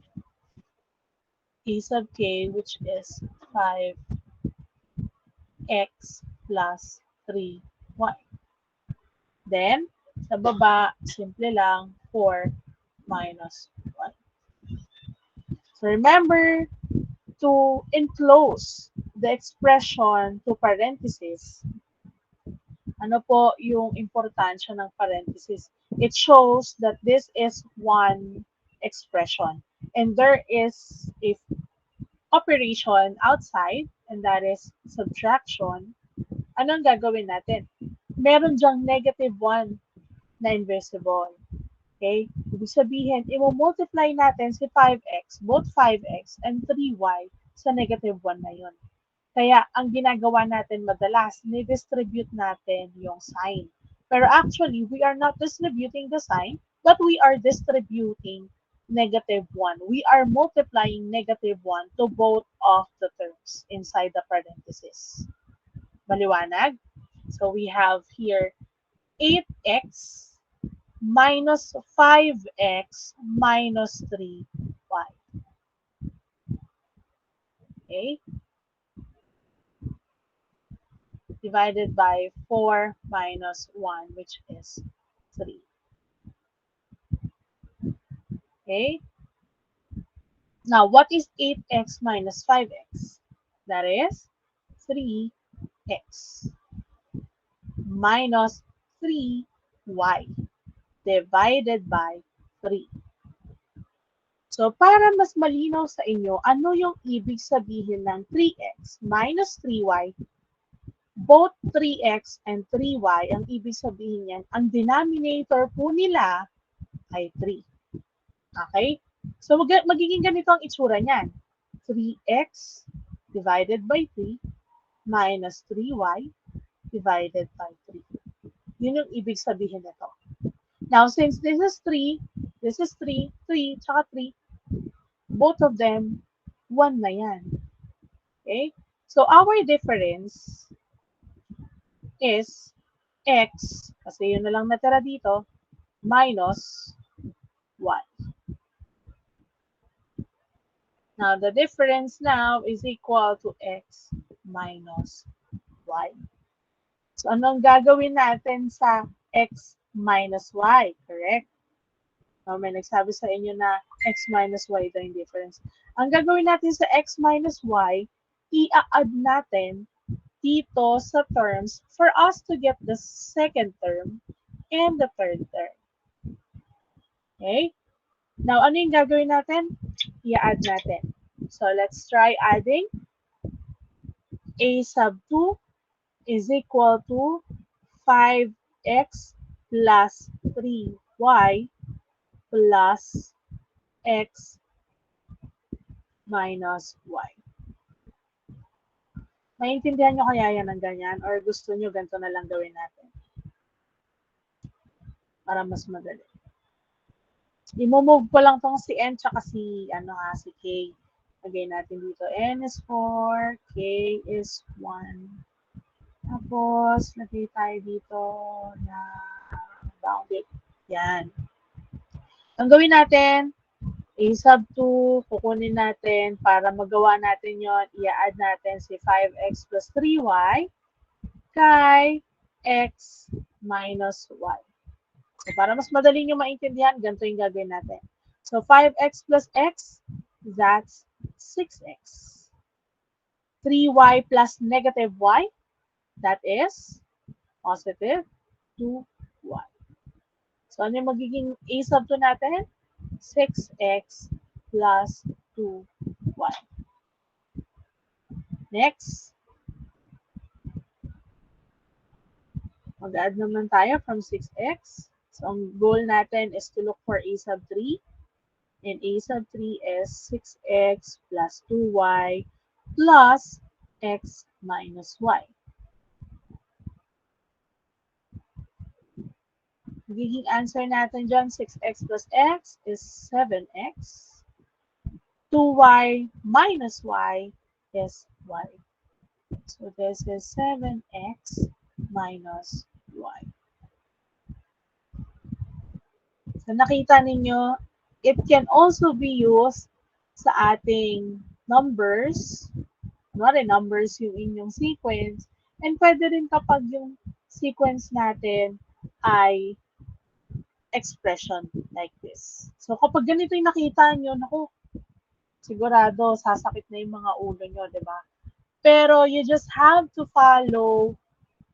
a sub k, which is 5x plus 3y. Then, sa baba, simple lang, 4 minus 1. So, remember to enclose the expression to parentheses. Ano po yung importansya ng parentheses? It shows that this is one expression. And there is a operation outside, and that is subtraction. Anong gagawin natin? Meron dyang negative 1 na invisible. Okay? Ibig sabihin, i-multiply natin si 5x, both 5x and 3y sa negative 1 na yun. Kaya, ang ginagawa natin madalas, ni-distribute natin yung sign. Pero actually, we are not distributing the sign, but we are distributing negative 1. We are multiplying negative 1 to both of the terms inside the parentheses. Maliwanag? So, we have here 8x minus 5x minus 3y. Okay? Divided by 4 minus 1, which is 3. Okay? Now, what is 8x minus 5x? That is 3x. minus 3y divided by 3. So, para mas malinaw sa inyo, ano yung ibig sabihin ng 3x minus 3y? Both 3x and 3y, ang ibig sabihin yan, ang denominator po nila ay 3. Okay? So, magiging ganito ang itsura niyan. 3x divided by 3 minus 3y divided by 3. Yun yung ibig sabihin nito. Now, since this is 3, 3, tsaka 3, both of them, 1 na yan. Okay? So, our difference is x, kasi yun na lang natira dito, minus y. Now, the difference now is equal to x minus y. So, anong gagawin natin sa x minus y? Correct? Now, may nagsabi sa inyo na x minus y ito yung difference. Ang gagawin natin sa x minus y, i-add natin dito sa terms for us to get the second term and the third term. Okay? Now, ano yung gagawin natin? I-add natin. So, let's try adding. A sub 2 is equal to 5x plus 3y plus x minus y. Maintindihan nyo kaya yan ng ganyan? Or gusto nyo ganito na lang gawin natin? Para mas madali. I-move ko lang tong si N tsaka si, si K. Lagay natin dito. N is 4, K is 1. Tapos, lagay tayo dito na bounded. Yan. Ang gawin natin, A sub 2, kukunin natin para magawa natin yon, i-add natin si 5x plus 3y kay x minus y. So, para mas madali nyo maintindihan, ganito yung gagawin natin. So, 5x plus x, that's 6x. 3y plus negative y, that is positive 2y. So, ano yung magiging a sub 2 natin? 6x plus 2y. Next. Mag-add naman tayo from 6x. So, ang goal natin is to look for a sub 3. And a sub 3 is 6x plus 2y plus x minus y. Magiging answer natin dyan, 6x plus x is 7x. 2y minus y is y. So, this is 7x minus y. So, nakita ninyo, it can also be used sa ating numbers. Kunwari, numbers yung inyong sequence. And pwede rin kapag yung sequence natin ay expression like this. So, kapag ganito yung nakita nyo, naku, sigurado, sasakit na yung mga ulo nyo, di ba? Pero, you just have to follow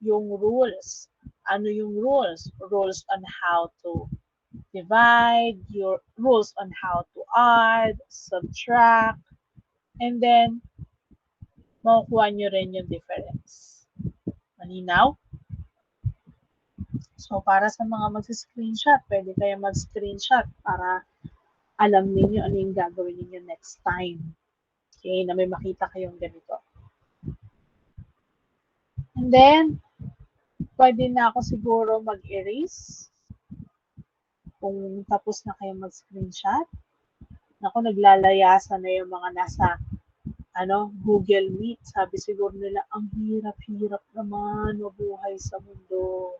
yung rules. Ano yung rules? Rules on how to divide, your rules on how to add, subtract, and then, makukuha nyo rin yung difference. Malinaw? So, para sa mga mag-screenshot, pwede kayo mag-screenshot para alam niyo ano yung gagawin niyo next time. Okay, na may makita kayong ganito. And then, pwede na ako siguro mag-erase. Kung tapos na kayo mag-screenshot. Ako, naglalayasan na yung mga nasa Google Meet. Sabi siguro nila, ang hirap-hirap naman mabuhay sa mundo.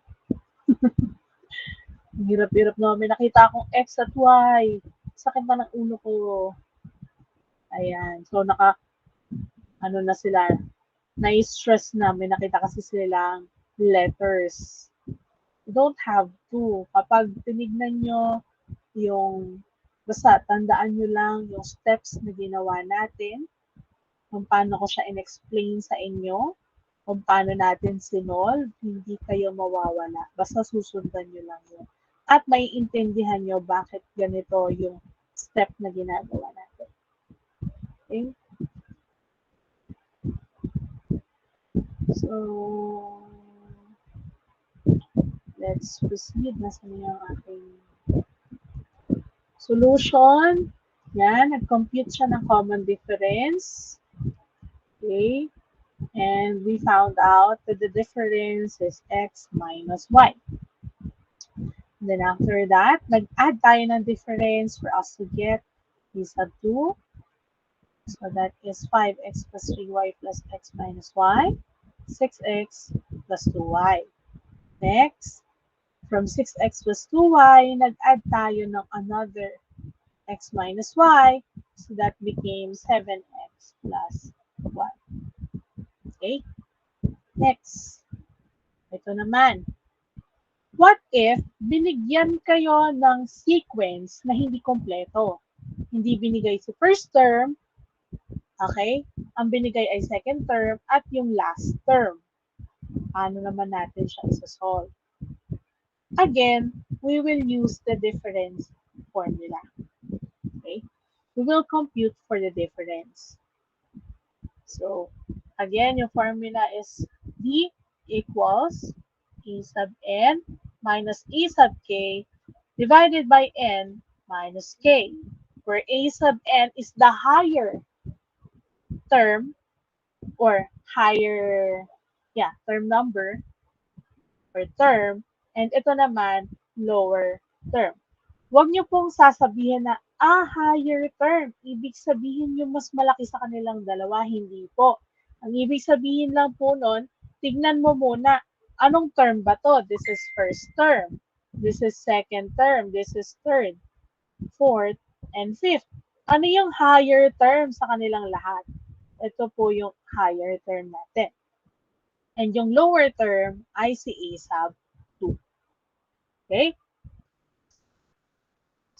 Ang hirap-hirap naman. May nakita akong X at Y. Sakit pa ng ulo ko. Ayan. So, na sila. Na-stress na. May nakita kasi silang letters. You don't have to. Kapag tinignan nyo yung, basta tandaan nyo lang yung steps na ginawa natin, kung paano ko siya in-explain sa inyo, o kung paano natin sinolve, hindi kayo mawawala. Basta susundan nyo lang yun. At may intindihan nyo bakit ganito yung step na ginagawa natin. Okay? So, let's proceed. Nasa na yung ating solution. Yan, nag-compute siya ng common difference. Okay? And we found out that the difference is x minus y. Then after that, nag-add tayo ng difference for us to get a sub 2. So that is 5x plus 3y plus x minus y. 6x plus 2y. Next, from 6x plus 2y, nag-add tayo ng another x minus y. So that became 7x plus y. Okay? Next, ito naman. What if binigyan kayo ng sequence na hindi kompleto? Hindi binigay si first term, okay? Ang binigay ay second term at yung last term. Paano naman natin siya isa-solve? Again, we will use the difference formula. Okay? We will compute for the difference. So, again, yung formula is D equals A sub n minus A sub k divided by n minus k, where A sub n is the higher term or higher, term number or term, and ito naman, lower term. Huwag niyo pong sasabihin na, higher term. Ibig sabihin yung mas malaki sa kanilang dalawa. Hindi po. Ang ibig sabihin lang po nun, tignan mo muna, anong term ba to? This is first term. This is second term. This is third, fourth, and fifth. Ano yung higher term sa kanilang lahat? Ito po yung higher term natin. And yung lower term ay si A sub 2. Okay?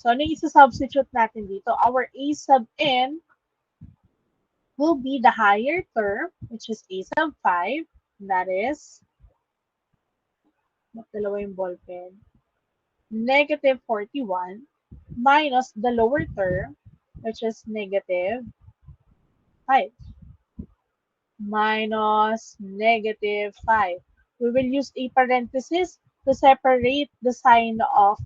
So, ano yung isa-substitute natin dito? Our A sub n will be the higher term, which is A sub 5. That is, dalawa yung ballpen, negative 41 minus the lower term, which is negative 5. Minus negative 5. We will use a parenthesis to separate the sign of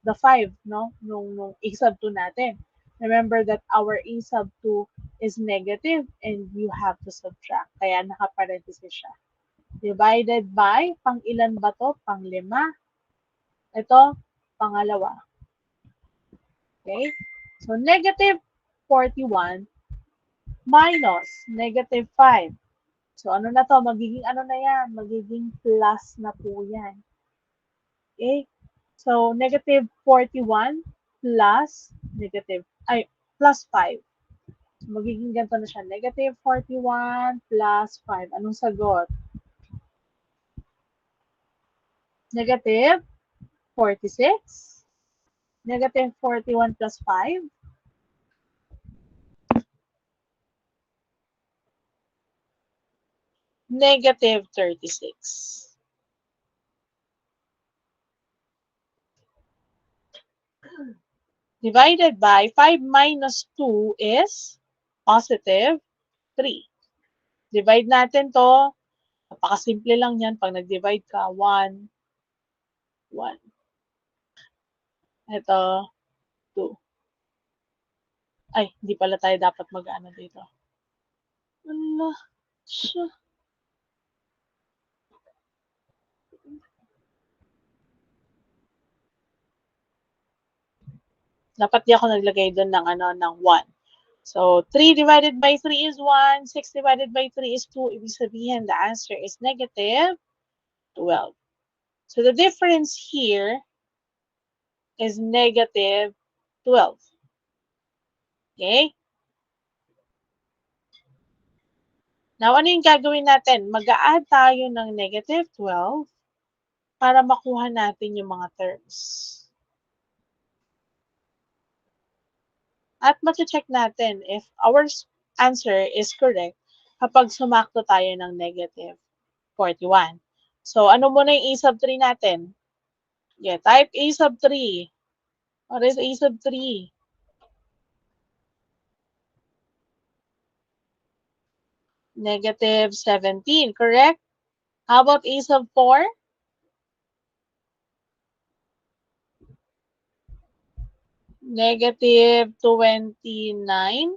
the 5, no? Nung A sub 2 natin. Remember that our A sub 2 is negative and you have to subtract. Kaya naka-parenthesis siya. Divided by, pang ilan ba to? Pang 5. Ito, pangalawa. Okay? So, negative 41 minus negative 5. So, ano na to? Magiging ano na yan? Magiging plus na po yan. Okay? So, negative 41 plus plus 5. So, magiging ganito na siya. Negative 41 plus 5. Anong sagot? Negative 46. Negative 41 plus 5. Negative 36. Divided by 5 minus 2 is positive 3. Divide natin to. Napakasimple lang yan. Pag nag-divide ka, 1, 1. Ito, 2. Ay, hindi pala tayo dapat mag-ano dito. Ala, siya. Dapat di ako naglagay doon ng 1. So, 3 divided by 3 is 1. 6 divided by 3 is 2. Ibig sabihin, the answer is negative 12. So, the difference here is negative 12. Okay? Now, ano yung gagawin natin? Mag-a-add tayo ng negative 12 para makuha natin yung mga terms. At mag-check natin if our answer is correct kapag sumakto tayo ng negative. 41. So, ano muna yung a sub 3 natin? Yeah, type a sub 3. What is a sub 3? Negative 17, correct? How about a sub 4? Negative 29.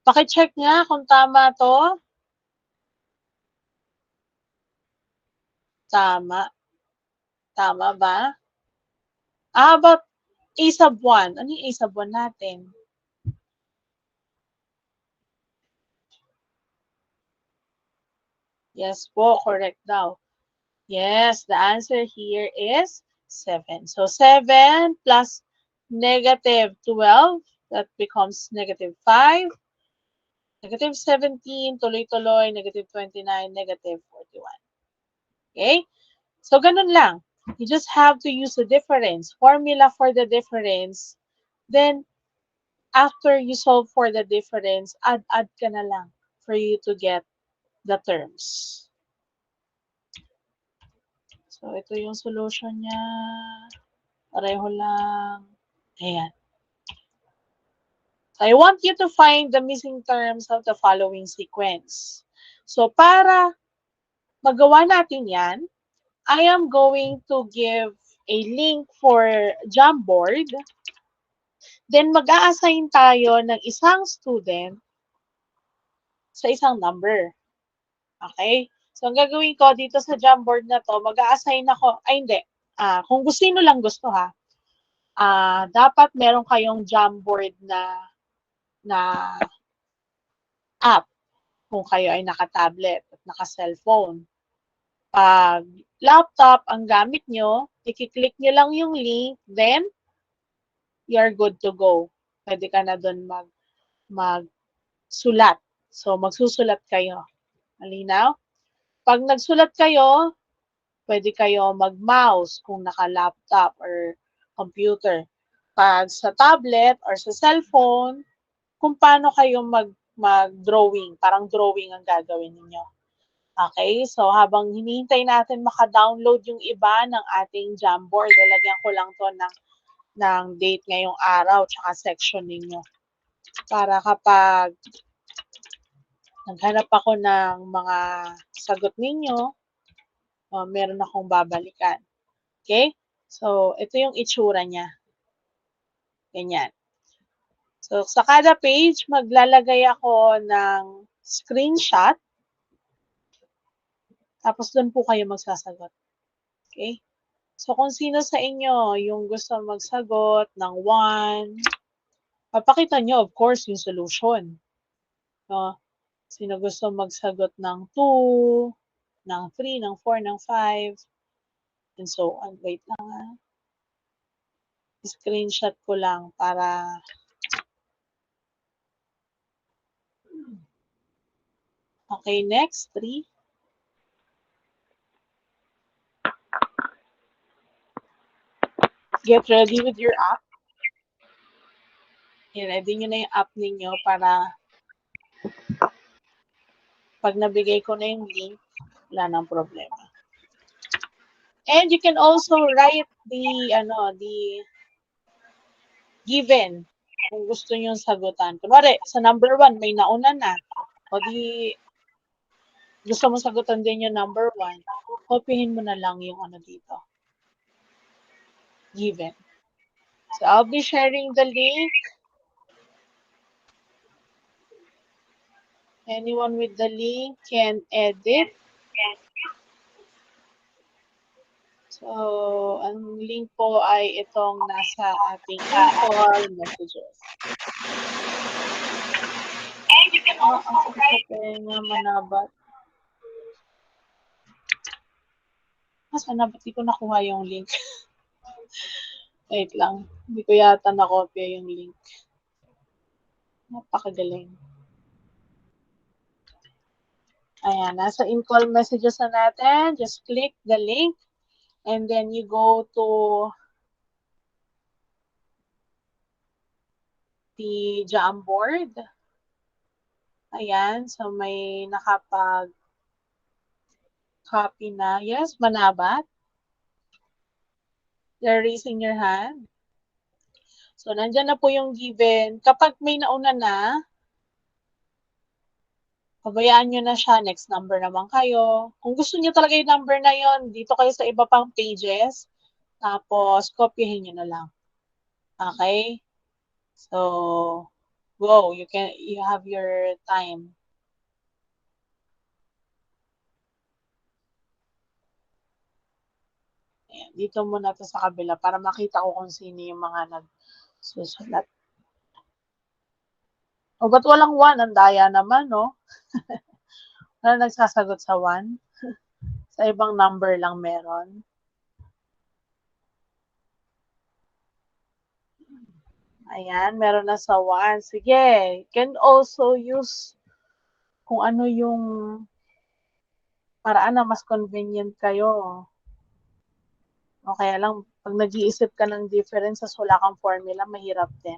Pakicheck nga kung tama to. Tama. Tama ba? How about a sub 1? Ano yung a sub 1 natin? Yes po, correct daw. Yes, the answer here is 7. So 7 plus negative 12, that becomes negative 5. Negative 17, tuloy-tuloy, negative 29, negative 41. Okay? So ganun lang. You just have to use the difference, formula for the difference. Then, after you solve for the difference, add ka na lang for you to get the terms. So, ito yung solution niya. Pareho lang. Ayan. So, I want you to find the missing terms of the following sequence. So, para magawa natin yan, I am going to give a link for Jamboard. Then, mag-a-assign tayo ng isang student sa isang number. Okay? So, ang gagawin ko dito sa Jamboard na to, mag-a-assign ako, ay hindi, kung sino lang gusto ha, dapat meron kayong Jamboard na app kung kayo ay naka-tablet at naka-cellphone. Pag laptop ang gamit nyo, i-click nyo lang yung link, then you're good to go. Pwede ka na doon magsulat. So, magsusulat kayo. Malinaw? Pag nagsulat kayo, pwede kayo mag-mouse kung naka-laptop or computer. Pag sa tablet or sa cellphone, kung paano kayo mag-drawing, parang drawing ang gagawin ninyo. Okay, so habang hinihintay natin maka-download yung iba ng ating Jamboard, lalagyan ko lang to ng date ngayong araw tsaka section ninyo. Para kapag naghanap ako ng mga sagot ninyo, meron akong babalikan. Okay? So, ito yung itsura niya. Ganyan. So, sa kada page, maglalagay ako ng screenshot. Tapos, doon po kayo magsasagot. Okay? So, kung sino sa inyo yung gusto magsagot ng 1, papakita nyo, of course, yung solution. No? Sino gusto magsagot ng 2, ng 3, ng 4, ng 5, and so on. Wait lang ha. Screenshot ko lang para okay, next, 3. Get ready with your app. I-ready nyo na yung app ninyo para pag nabigay ko na yung link, wala nang problema. And you can also write the given kung gusto nyo sagutan. Kunwari, sa number 1, may nauna na. O di, gusto mo sagutan din yung number 1, copyhin mo na lang yung dito. Given. So, I'll be sharing the link. Anyone with the link can edit. So, ang link po ay itong nasa ating call messages. And you can also write nga manabat. Sana ba't di ko nakuha yung link? Wait lang. Hindi ko yata nakopya yung link. Napakagaling. Ayan, nasa in-call messages na natin. Just click the link and then you go to the Jamboard. Ayan, so may nakapag Copy na. Yes, Manabat? You're raising your hand. So, nandyan na po yung given. Kapag may nauna na, pabayaan nyo na siya. Next number naman kayo. Kung gusto nyo talaga yung number na yon, dito kayo sa iba pang pages. Tapos, copyhin nyo na lang. Okay? So, go. You have your time. Ayan, dito muna to sa kabila para makita ko kung sino yung mga nagsusulat. O, ba't walang 1? Ang daya naman, no? Wala nagsasagot sa 1? Sa ibang number lang meron. Ayan, meron na sa 1. Sige, can also use kung ano yung paraan na mas convenient kayo. O kaya lang, pag nag-iisip ka ng differences, wala kang formula, mahirap din.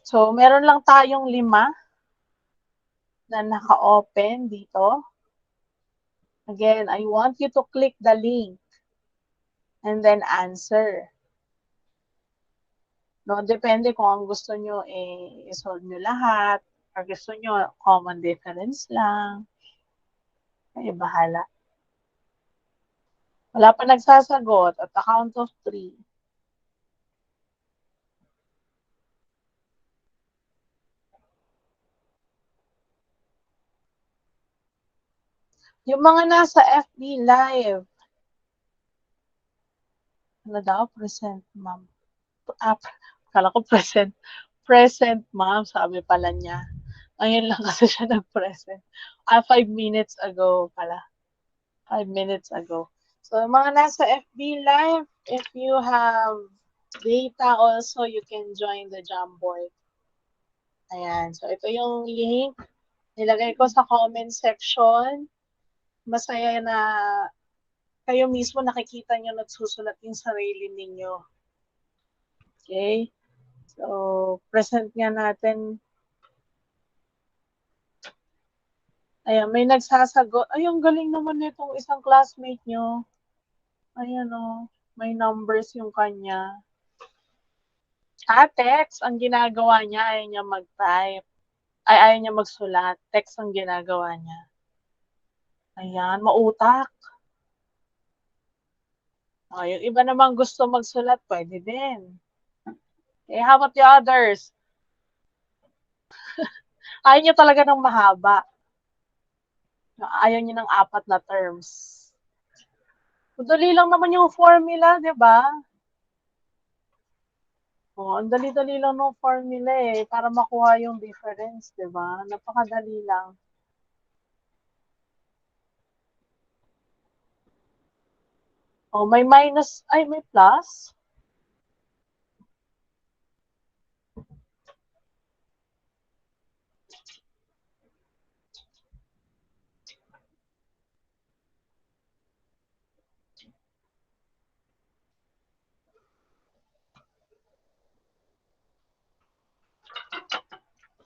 So, meron lang tayong 5 na naka-open dito. Again, I want you to click the link and then answer. No, depende kung ang gusto nyo i-solve nyo lahat or gusto nyo common difference lang. Ay, bahala. Wala pa nagsasagot at the count of 3. Yung mga nasa FB Live, ano daw? Present, ma'am. Kala ko present. Present, ma'am, sabi pala niya. Ngayon lang kasi siya nag-present. 5 minutes ago pala. 5 minutes ago. So, mga nasa FB Live, if you have data also, you can join the Jamboard. Ayan. So, ito yung link. Nilagay ko sa comment section. Masaya na kayo mismo nakikita nyo nagsusulat yung sarili ninyo. Okay? So, present nga natin. Ayan, may nagsasagot. Ay, ang galing naman nitong isang classmate nyo. Ayan o, may numbers yung kanya. Text ang ginagawa niya. Ayaw niya mag-type. Ay, ayaw niya magsulat. Text ang ginagawa niya. Ayan, mautak. O, yung iba naman gusto magsulat, pwede din. Okay, how about the others? Ayaw niya talaga ng mahaba. Ayaw niya ng 4 na terms. Madali lang naman yung formula, di ba? Ang dali-dali lang ng formula para makuha yung difference, di ba? Napakadali lang. May minus, ay may plus.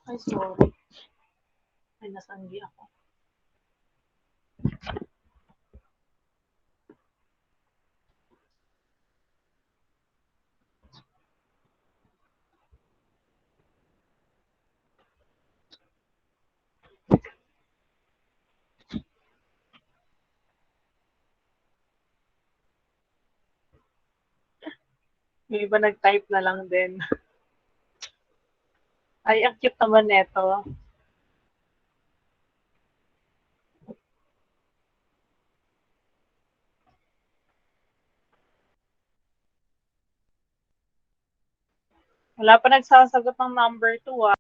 Ay, sorry. Ay, nasanggi ako. Yung iba nag-type na lang din. Ay, ang cute naman neto. Wala pa nagsasagot ng number 2, ah.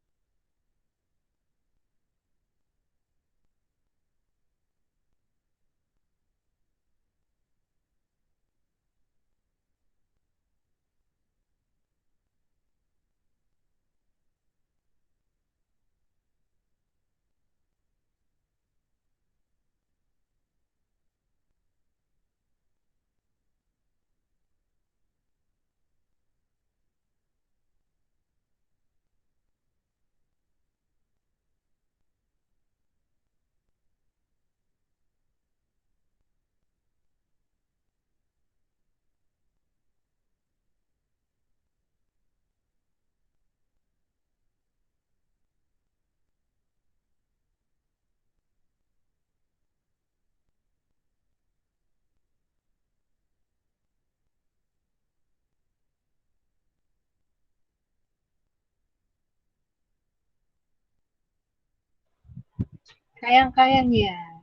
Kayang-kayang yan.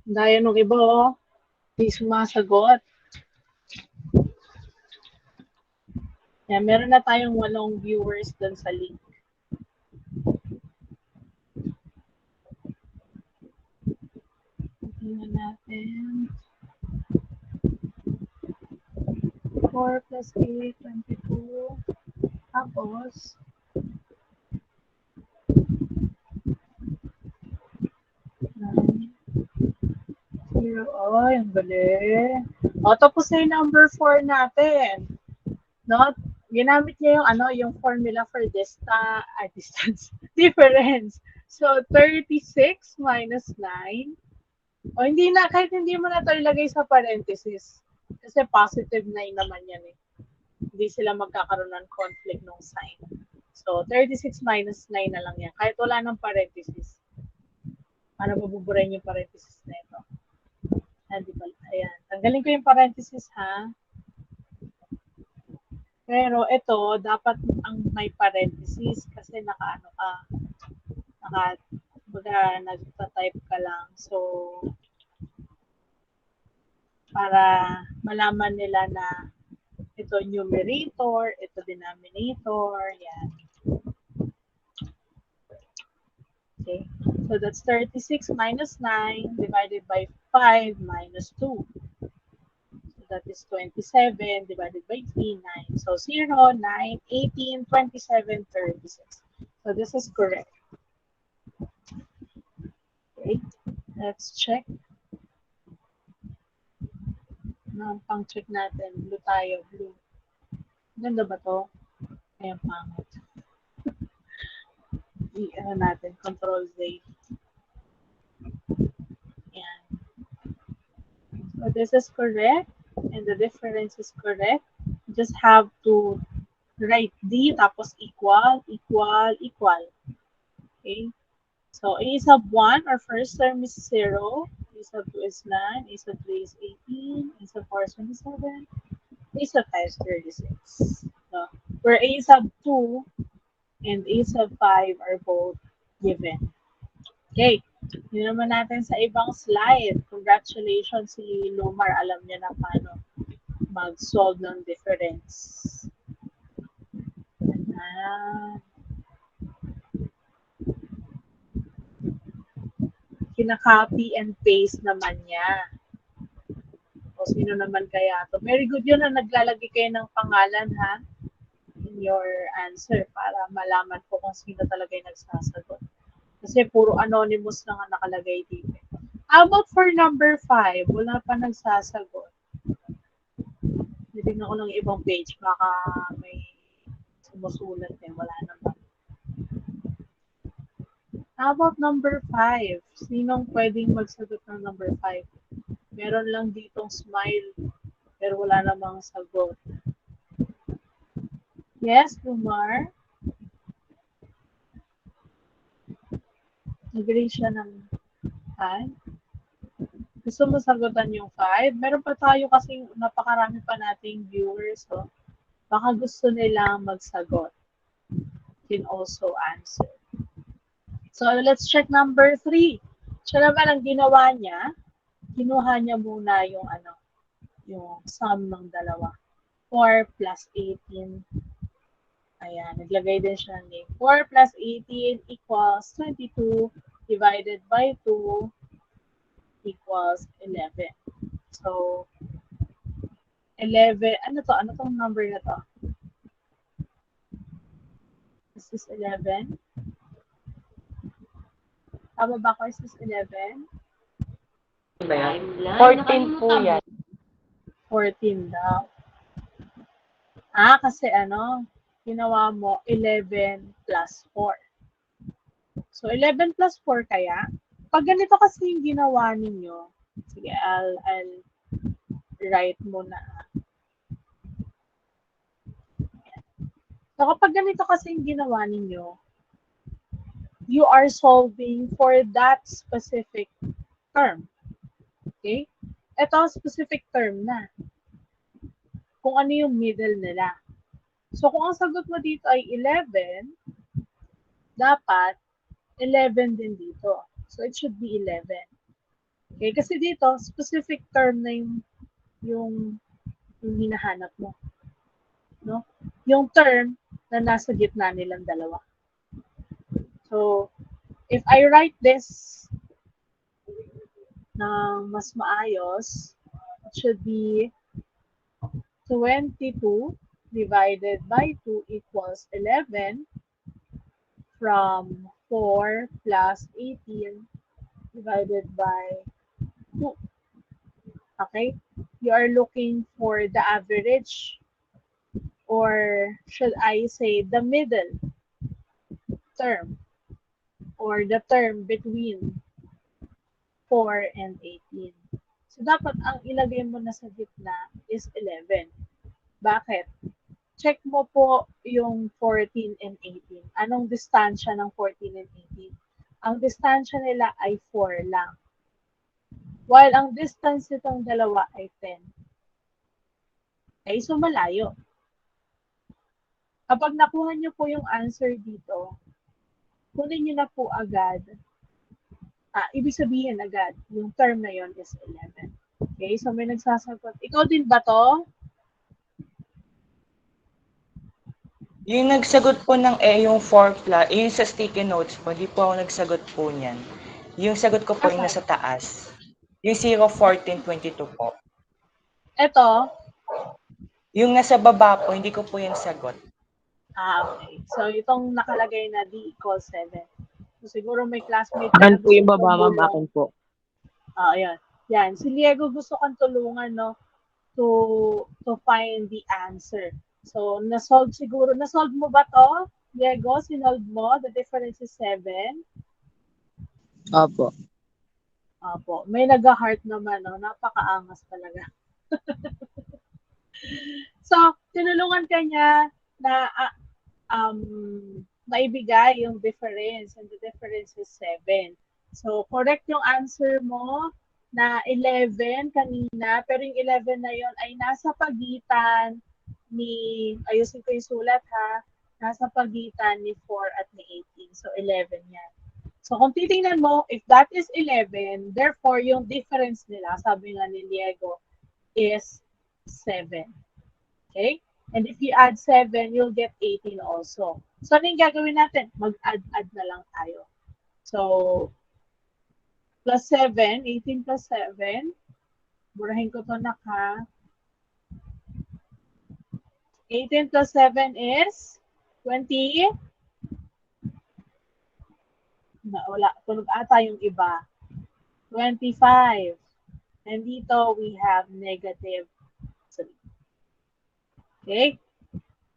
Dahil nung iba, oh, di sumasagot. Yan, meron na tayong 8 viewers dun sa link. Tingnan natin. 4 plus 8, 22. Tapos, 9, 0. Ay, ang galing. O, tapos na yung number 4 natin. No? Ginamit niya yung yung formula for distance difference. So 36 minus 9. O hindi na, kahit hindi mo na ito ilagay sa parenthesis. Kasi positive 9 naman yan eh. Hindi sila magkakaroon ng conflict ng sign. So 36 minus 9 na lang yan. Kahit wala ng parenthesis. Para mabuburin yung parenthesis na ito. Ayan. Tanggalin ko yung parenthesis ha. Pero ito, dapat ang may parenthesis kasi nagta-type ka lang. So, para malaman nila na ito numerator, ito denominator, yan. Okay, so that's 36 minus 9 divided by 5 minus 2. So that is 27 divided by 3, 9. So 0, 9, 18, 27, 36. So this is correct. Okay, let's check. Pang-check natin. Blue tayo, blue. Ganda ba to? Ayan, pangit. I-ano natin, control Z. Ayan. So this is correct. And the difference is correct. You just have to write D, tapos equal, equal, equal. Okay? So A sub 1, our first term is 0. A sub 2 is 9. A sub 3 is 18. A sub 4 is 27. A sub 5 is 36. So, where A sub 2 and A sub 5 are both given. Okay. Yun naman natin sa ibang slide. Congratulations si Lumar. Alam niya na paano mag-solve ng difference. Kina-copy and paste naman niya. O sino naman kaya to? Very good yun na naglalagay kayo ng pangalan ha in your answer para malaman ko kung sino talaga yung nagsasagot. Kasi puro anonymous lang ang nakalagay dito. How about for number 5? Wala pa nagsasagot. Titignan ko ng ibang page. Baka may sumusulat eh. Wala naman. How about number 5? Sinong pwedeng magsagot ng number 5? Meron lang ditong smile, pero wala namang sagot. Yes, Lumar? Agree siya ng 5? Gusto mo sagutan yung 5? Meron pa tayo kasing napakarami pa nating viewers. So, baka gusto nilang magsagot. You can also answer. So, let's check number 3. Siya naman ang ginawa niya. Kinuha niya muna yung yung sum ng dalawa. 4 plus 18. Ayan, naglagay din siya ng name. 4 plus 18 equals 22 divided by 2 equals 11. So, 11, ano to? Ano tong number na to? Is this 11? Tama ba ko? Is this 11? 14 po yan. 14 daw. Kasi ginawa mo 11 plus 4. So, 11 plus 4 kaya? Pag ganito kasi yung ginawa ninyo, sige, I'll write muna. So, kapag ganito kasi yung ginawa ninyo, you are solving for that specific term. Okay? Ito ang specific term na. Kung ano yung middle nila. So, kung ang sagot mo dito ay 11, dapat 11 din dito. So, it should be 11. Okay? Kasi dito, specific term na yung hinahanap mo. No? Yung term na nasa gitna nilang dalawa. So, if I write this na mas maayos, it should be 22 divided by 2 equals 11 from 4 plus 18 divided by 2. Okay? You are looking for the average, or should I say the middle term, or the term between 4 and 18. So, dapat ang ilagay mo na sa gitna is 11. Bakit? Check mo po yung 14 and 18. Anong distansya ng 14 and 18? Ang distansya nila ay 4 lang. While ang distance nitong dalawa ay 10. Okay, so malayo. Kapag nakuha niyo po yung answer dito, kunin niyo na po agad. Ibig sabihin agad, yung term na yon is 11. Okay, so may nagsasagot. Ikaw din ba to? Yung nagsagot po ng yung 4 plus, yung sa sticky notes po, di po ako nagsagot po niyan. Yung sagot ko po yung nasa taas. Yung 0, 14, 22 po. Ito? Yung nasa baba po, hindi ko po yung sagot. Okay. So, itong nakalagay na D equals 7. So, siguro may classmate ka Akin na po yung gusto baba, ma'am. tumulong. Akin po. Ayan. Yan. Si Diego gusto kang tulungan, no? To find the answer. So, nasolve siguro. Nasolve mo ba to? Diego, sinolve mo? The difference is 7. Opo. Opo. May nag-heart naman, no? Napakaangas talaga. So, tinulungan ka niya na maibigay yung difference, and the difference is 7. So, correct yung answer mo na 11 kanina, pero yung 11 na yon ay nasa pagitan ni, ayusin ko yung sulat ha, nasa pagitan ni 4 at ni 18. So, 11 yan. So, kung titingnan mo, if that is 11, therefore, yung difference nila, sabi nga ni Diego, is 7. Okay? And if you add 7, you'll get 18 also. So, ano yung gagawin natin? Mag-add na lang tayo. So, plus 7, 18 plus 7. Burahin ko to naka. 18 plus 7 is 20. Wala. Tunog ata yung iba. 25. And dito, we have negative 3. Okay?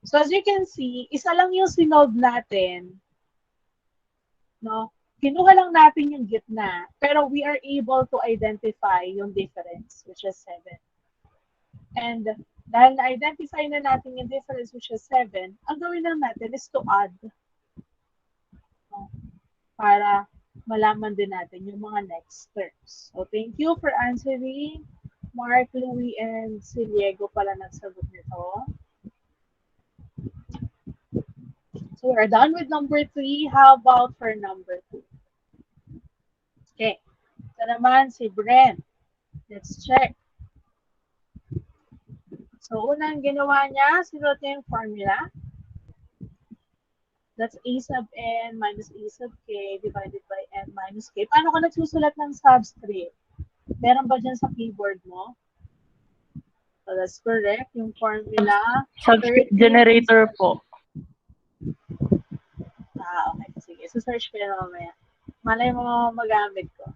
So, as you can see, isa lang yung sinolve natin. No? Kinuha lang natin yung gitna, pero we are able to identify yung difference, which is 7. And dahil na-identify na natin yung difference, which is 7, ang gawin lang natin is to add. No? Para malaman din natin yung mga next terms. So, thank you for answering. Mark, Louie, and si Diego pala nagsagot nito. So, we're done with number 3. How about for number 2? Okay. Ito naman si Brent. Let's check. So, unang ginawa niya, sinulat niya yung formula. That's a sub n minus a sub k divided by n minus k. Paano ka nagsusulat ng subscript? Meron ba dyan sa keyboard mo? So, that's correct. Yung formula. Subscript generator po. Okay. Sige. So, search ko na mamaya. Malay mo magamit ko.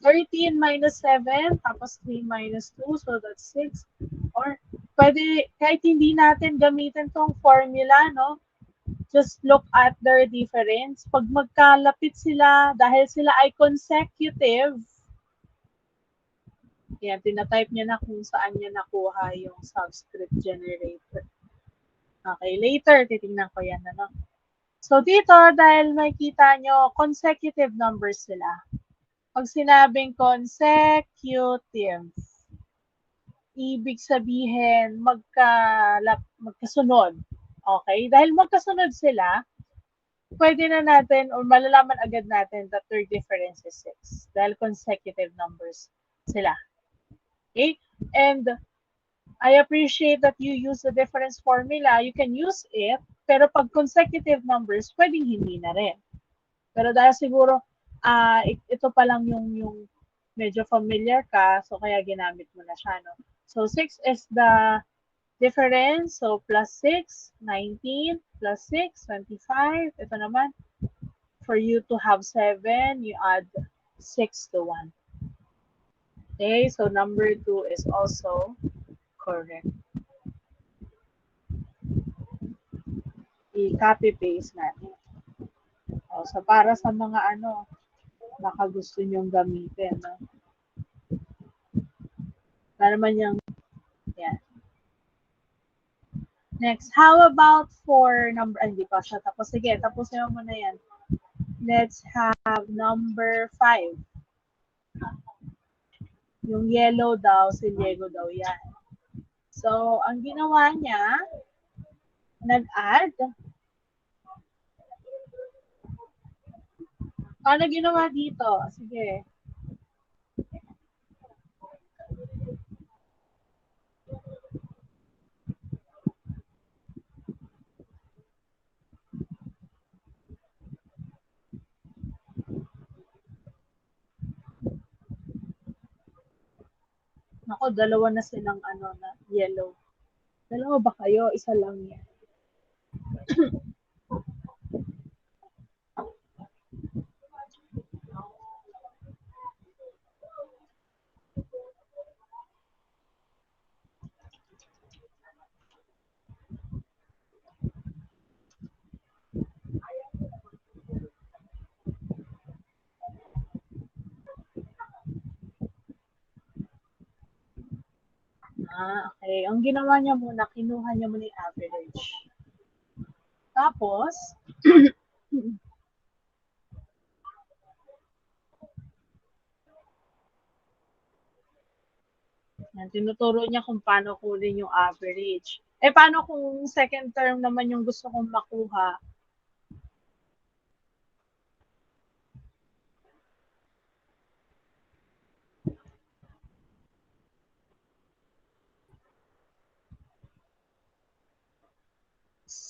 13 minus 7, tapos 3 minus 2, so that's 6. Or, pwede, kahit hindi natin gamitin tong formula, no? Just look at their difference. Pag magkalapit sila, dahil sila ay consecutive, yan, tinatype niya na kung saan niya nakuha yung subscript generator. Okay, later, titingnan ko yan, ano? So, dito, dahil makikita nyo, consecutive numbers sila. Pag sinabing consecutive, ibig sabihin magkasunod. Okay? Dahil magkasunod sila, pwede na natin or malalaman agad natin that their difference is 6 dahil consecutive numbers sila. Okay? And I appreciate that you use the difference formula. You can use it, pero pag consecutive numbers, pwedeng hindi na rin. Pero dahil siguro, ito pa lang yung medyo familiar ka, so kaya ginamit mo na siya, no? So, 6 is the difference. So, plus 6, 19, plus 6, 25. Ito naman, for you to have 7, you add 6 to 1. Okay, so number 2 is also correct. I-copy-paste natin. O, so, para sa mga baka gusto nyong gamitin. No? Para naman yung, yan. Next, how about for number, hindi pa siya tapos. Sige, tapusin mo muna yan. Let's have number 5. Yung yellow daw, si Diego daw yan. So, ang ginawa niya, nag-add. Paano ginawa dito? Sige. Ako, dalawa na silang na yellow. Dalawa ba kayo? Isa lang yan. Okay. Ang ginawa niya muna, kinuha niya muna yung average. Tapos, yan, tinuturo niya kung paano kunin yung average. Paano kung second term naman yung gusto kong makuha?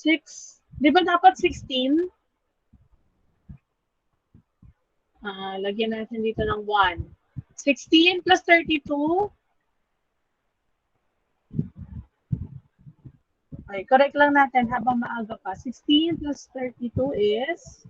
Six. Di ba dapat 16? Lagyan natin dito ng 1. 16 plus 32. Okay, correct lang natin habang maaga pa. 16 plus 32 is 6.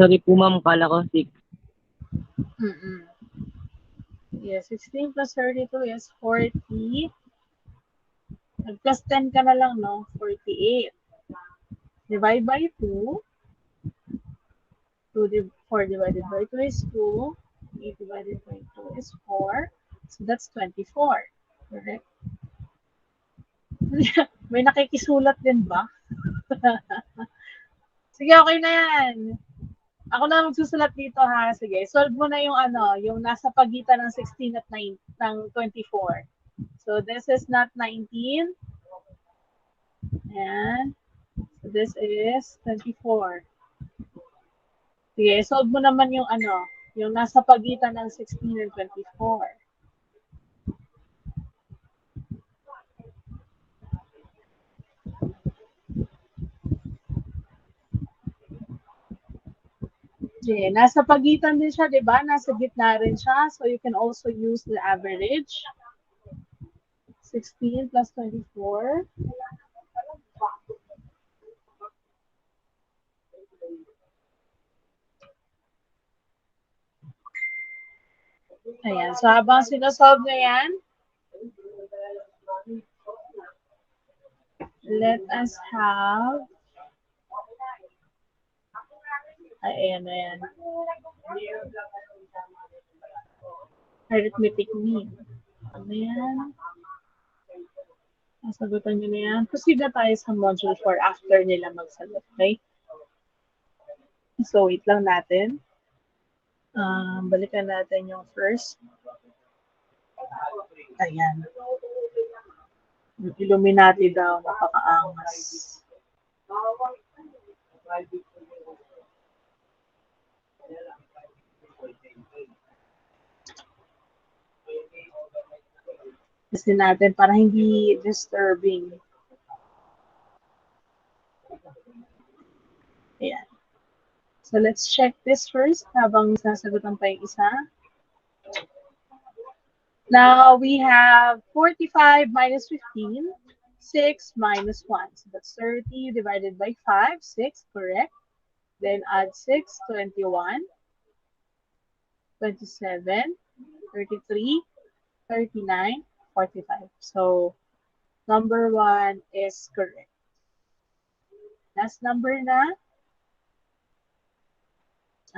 Sorry po ma'am, kala ko 6. Yeah, 16 plus 32 is 40. Plus 10 ka na lang, no? 48. Divide by 2. 4 divided by 2 is 2. 8 divided by 2 is 4. So that's 24. Correct? May nakikisulat din ba? Sige, okay na yan. Ako na magsusulat dito ha. Sige, solve mo na yung yung nasa pagitan ng 16 at 9, ng 24. So this is not 19. And so this is 24. Sige, solve mo naman yung yung nasa pagitan ng 16 and 24. Okay, nasa pagitan din siya, di ba? Nasa gitna rin siya. So you can also use the average. 16 plus 24. Ayan. So habang sinosolve nyo yan, let us have ayan na yan. Arithmetic mean. Ano yan? Nasagutan nyo na yan. Proceed na tayo sa module 4 after nila magsagot. Okay? So, wait lang natin. Balikan natin yung first. Ayan. Yung Illuminati daw, napakaangas. Kasi natin para hindi disturbing. Ayan. So, let's check this first habang sasagutan pa yung isa. Now, we have 45 minus 15, 6 minus 1. So, that's 30 divided by 5, 6, correct. Then add 6, 21, 27, 33, 39, 45. So, number 1 is correct. Last number na.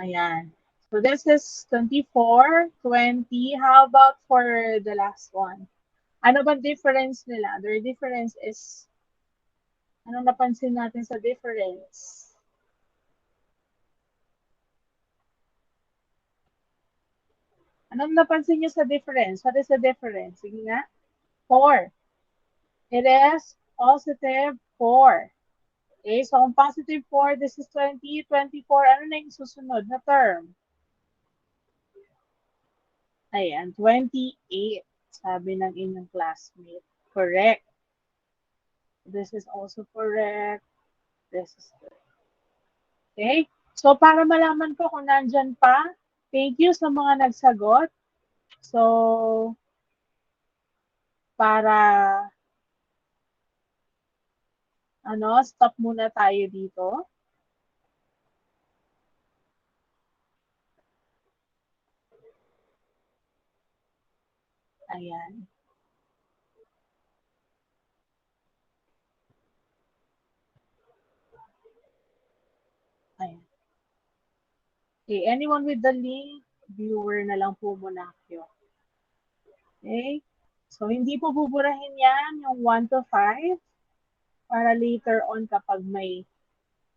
Ayan. So, this is 24, 20. How about for the last one? Ano ba difference nila? Their difference is, ano napansin natin sa difference? Anong napansin nyo sa difference? What is the difference? Sige nga. 4. It is positive 4. Okay, so kung positive 4, this is 20, 24. Ano na yung susunod na term? Ayan, 28. Sabi ng inyong classmate. Correct. This is also correct. This is correct. Okay? So, para malaman ko kung nandyan pa, thank you sa mga nagsagot. So, para stop muna tayo dito. Ayan. Ayan. Okay, anyone with the link, viewer na lang po muna kayo. Okay? So, hindi po buburahin yan, yung 1 to 5, para later on kapag may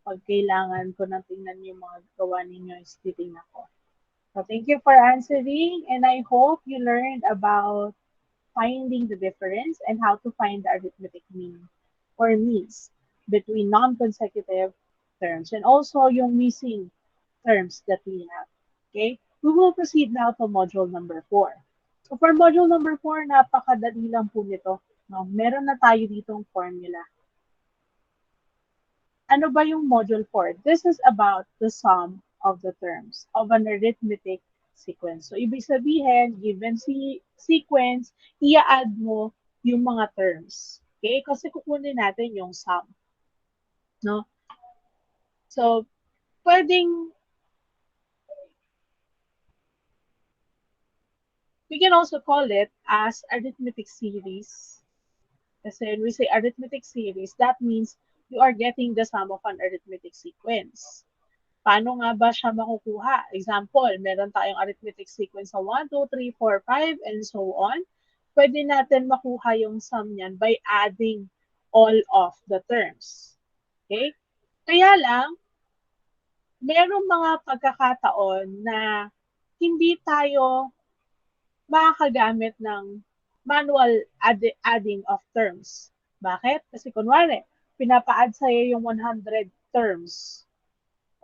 pagkailangan ko na tingnan yung mga gawa ninyo, is titingnan ko. So, thank you for answering, and I hope you learned about finding the difference and how to find the arithmetic mean or means between non-consecutive terms and also yung missing terms that we have. Okay? We will proceed now to module number 4. So for module number 4, napakadali lang po nito. No? Meron na tayo ditong formula. Ano ba yung module 4? This is about the sum of the terms of an arithmetic sequence. So, ibig sabihin, given sequence, i-add mo yung mga terms. Okay? Kasi kukunin natin yung sum. No? So, pwedeng, we can also call it as arithmetic series. Kasi when we say arithmetic series, that means you are getting the sum of an arithmetic sequence. Paano nga ba siya makukuha? Example, meron tayong arithmetic sequence sa 1, 2, 3, 4, 5, and so on. Pwede natin makuha yung sum niyan by adding all of the terms. Okay? Kaya lang, merong mga pagkakataon na hindi tayo makakagamit ng manual adding of terms. Bakit? Kasi kunwari, pinapa-add sa'yo yung 100 terms.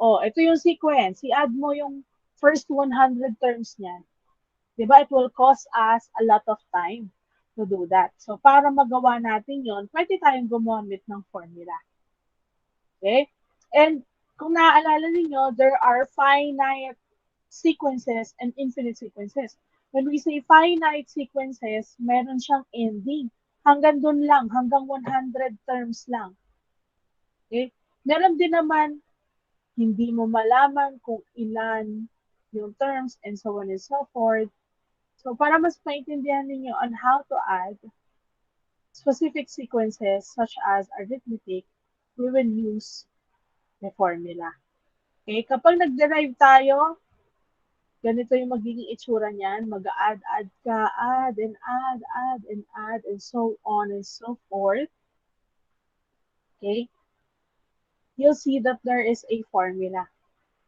Ito yung sequence. I-add mo yung first 100 terms niyan. Diba? It will cost us a lot of time to do that. So, para magawa natin yon, pwede tayong gumamit ng formula. Okay? And kung naaalala niyo, there are finite sequences and infinite sequences. When we say finite sequences, meron siyang ending. Hanggang dun lang, hanggang 100 terms lang. Okay? Meron din naman, hindi mo malaman kung ilan yung terms and so on and so forth. So, para mas maintindihan ninyo on how to add specific sequences such as arithmetic, we will use the formula. Okay? Kapag nag-derive tayo, Ganito yung magiging itsura niyan. Mag-add ka, add and add, add and add, and so on and so forth. Okay? You'll see that there is a formula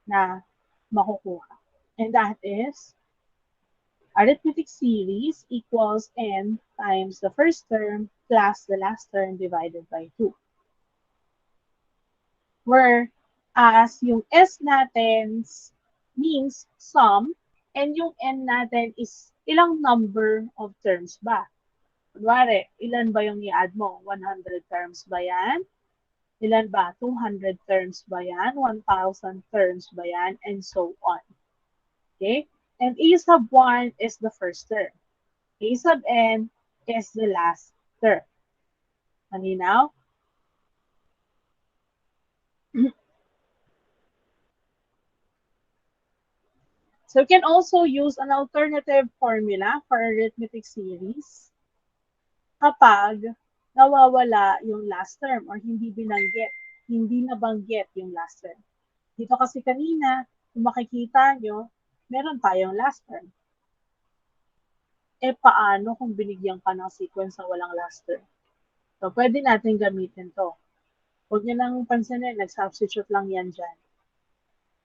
na makukuha. And that is arithmetic series equals n times the first term plus the last term divided by 2. Whereas yung S natin means sum and yung N natin is ilang number of terms ba? Kunwari, ilan ba yung i-add mo? 100 terms ba yan? Ilan ba? 200 terms ba yan? 1,000 terms ba yan? And so on. Okay? And A sub 1 is the first term. A sub N is the last term. Malinaw? So you can also use an alternative formula for arithmetic series kapag nawawala yung last term or hindi nabanggit yung last term. Dito kasi kanina, kung makikita nyo, meron tayong last term. Paano kung binigyan ka ng sequence na walang last term? So, pwede natin gamitin to. Huwag nyo nang pansinin, nag-substitute lang yan dyan.